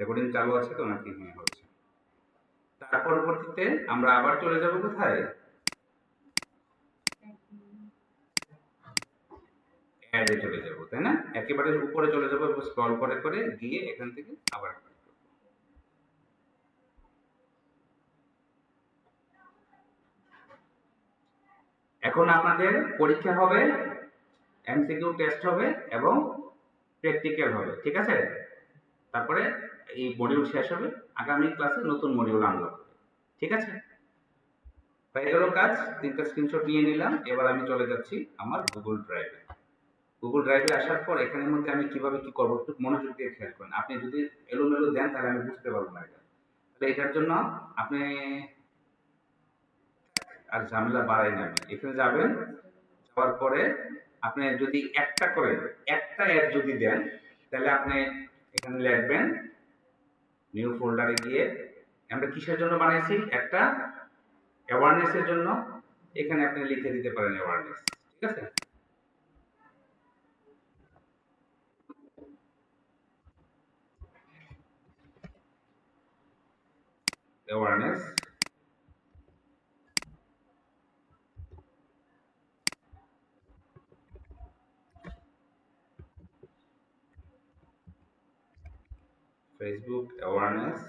রেকর্ডিং চালু আছে তো নাকি? হ্যাঁ, হচ্ছে। তার পরবর্তীতে আমরা আবার চলে যাব কোথায়, অ্যাডে চলে যাব, তাই না? একেবারে উপরে চলে যাব, স্ক্রল করে করে গিয়ে এখান থেকে আবার এখন আপনাদের পরীক্ষা হবে, এমসিকিউ টেস্ট হবে এবং প্র্যাকটিক্যাল হবে, ঠিক আছে? তারপরে এই মডিউল শেষ হবে, আগামী ক্লাসে নতুন মডিউল আনলক হবে, ঠিক আছে? হয়ে গেল কাজ, 3টা স্ক্রিনশট নিয়ে নিলাম। এবার আমি চলে যাচ্ছি আমার গুগল ড্রাইভে। গুগল ড্রাইভে আসার পর এখানের মধ্যে আমি কিভাবে কি করবো একটু মনোযোগ দিয়ে খেয়াল করেন। আপনি যদি এলোমেলো দেন তাহলে আমি বুঝতে পারবো না এটা। তাহলে এটার জন্য আপনি আর ঝামেলা বাড়াই না, এখানে যাবেন, যাওয়ার পরে আপনি যদি একটা অ্যাড যদি দেন, তাহলে আপনি এখানে লিখবেন নিউ ফোল্ডারে গিয়ে, আমরা কিসের জন্য বানাইছি, একটা অ্যাওয়ারনেসের জন্য। এখানে আপনি লিখে দিতে পারেন অ্যাওয়ারনেস, ঠিক আছে? Awareness, Facebook awareness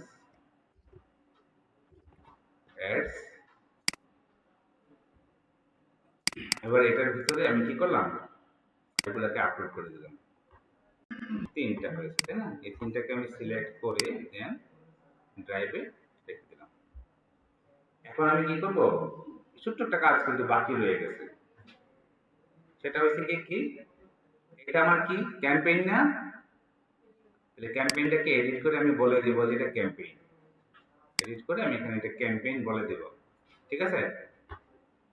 ads. এবার এটার ভিতরে আমি কি করলাম, এগুলোকে আপলোড করে দিলাম। 3টা হয়েছে, তাই না? এই 3টাকে আমি সিলেক্ট করে দেন ড্রাইভে রেখে দিলাম। এখন আমি কি করব, ছোট্ট একটা কাজ কিন্তু বাকি রয়ে গেছে। সেটা হচ্ছে কি, এটা আমার কি ক্যাম্পেইন না? তাহলে ক্যাম্পেইনটাকে এডিট করে আমি বলে দেব যে এটা ক্যাম্পেইন। এডিট করে আমি এখানে এটা ক্যাম্পেইন বলে দেব, ঠিক আছে?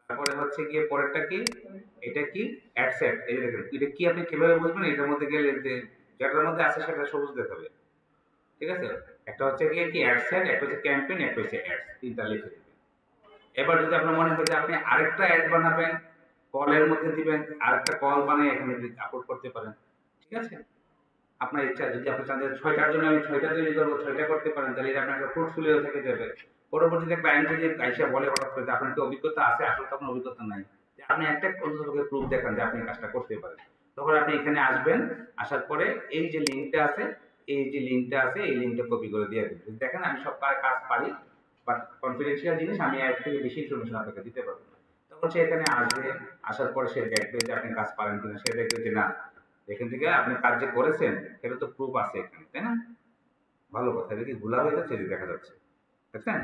তারপরে হচ্ছে গিয়ে পরেরটা কি, এটা কি অ্যাডসেট। এই দেখেন এটা কি, আপনি কিভাবে বুঝবেন, এটার মধ্যে গেলে যেটার মধ্যে আছে সেটা সবুজ দেখাবে, ঠিক আছে? একটা হচ্ছে গিয়ে কি অ্যাডসেট, একটা হচ্ছে ক্যাম্পেইন, একটা হচ্ছে অ্যাডস, 3টা লিখে দেবেন। এবার যদি আপনার মনে হয় যে আপনি আরেকটা অ্যাড বানাবেন, কলের মধ্যে দিবেন, আরেকটা কল বানিয়ে এখানে আপলোড করতে পারেন, ঠিক আছে? আপনার ইচ্ছা, যদি আপনি চান যে 6টার জন্য আমি 6টা তৈরি করবো, 6টা করতে পারেন, তাহলে এটা আপনার একটা পোর্টফোলিও থেকে যাবে। পরবর্তীতে ক্লায়েন্ট যদি আইসা বলে হঠাৎ করে আপনার কি অভিজ্ঞতা আছে, আসলে তখন অভিজ্ঞতা নাই, যে আপনি একটা অন্ততপক্ষে প্রুফ দেখান যে আপনি কাজটা করতে পারেন, তখন আপনি এখানে আসবেন। আসার পরে এই যে লিঙ্কটা আছে, এই লিঙ্কটা কপি করে দিয়ে দেবেন। দেখেন আমি সব কাজ পারি, বাট কনফিডেন্সিয়াল জিনিস আমি এর থেকে বেশি ইনফরমেশন আপনাকে দিতে পারবো না। তখন সে এখানে আসবে, আসার পরে সে দেখবে যে আপনি কাজ পারেন কিনা, সে দেখবে যে না, এখান থেকে আপনি কাজ যে করেছেন এটা তো প্রুফ আছে এখানে, তাই না? ভালো কথা, এটা কি ভুলা হয়ে যাচ্ছে, যে দেখা যাচ্ছে, দেখছেন?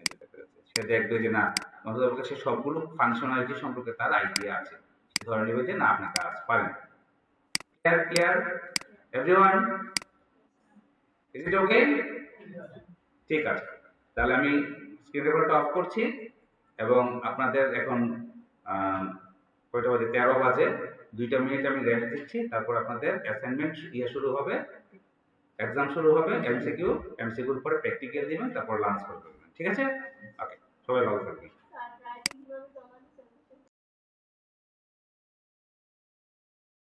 এই যে দেখা যাচ্ছে। সে দেখবে যে না, অন্তত সে সবগুলো ফাংশনালিটি সম্পর্কে তার আইডিয়া আছে, সে ধরে নেবে যে না, আপনি কাজ পারেন। Clear clear everyone, is it okay? ঠিক আছে, তাহলে আমি স্ক্রিন রেকর্ডটা অফ করছি এবং আপনাদের এখন কয়টা বাজে, 13 বাজে, 2টা মিনিট আমি রেস্ট দিচ্ছি। তারপর আপনাদের অ্যাসাইনমেন্ট শুরু হবে, এক্সাম শুরু হবে, এমসিকিউর পরে প্র্যাকটিক্যাল দিবেন, তারপর লাঞ্চ করবেন, ঠিক আছে? ওকে, সবাই ভালো থাকবেন।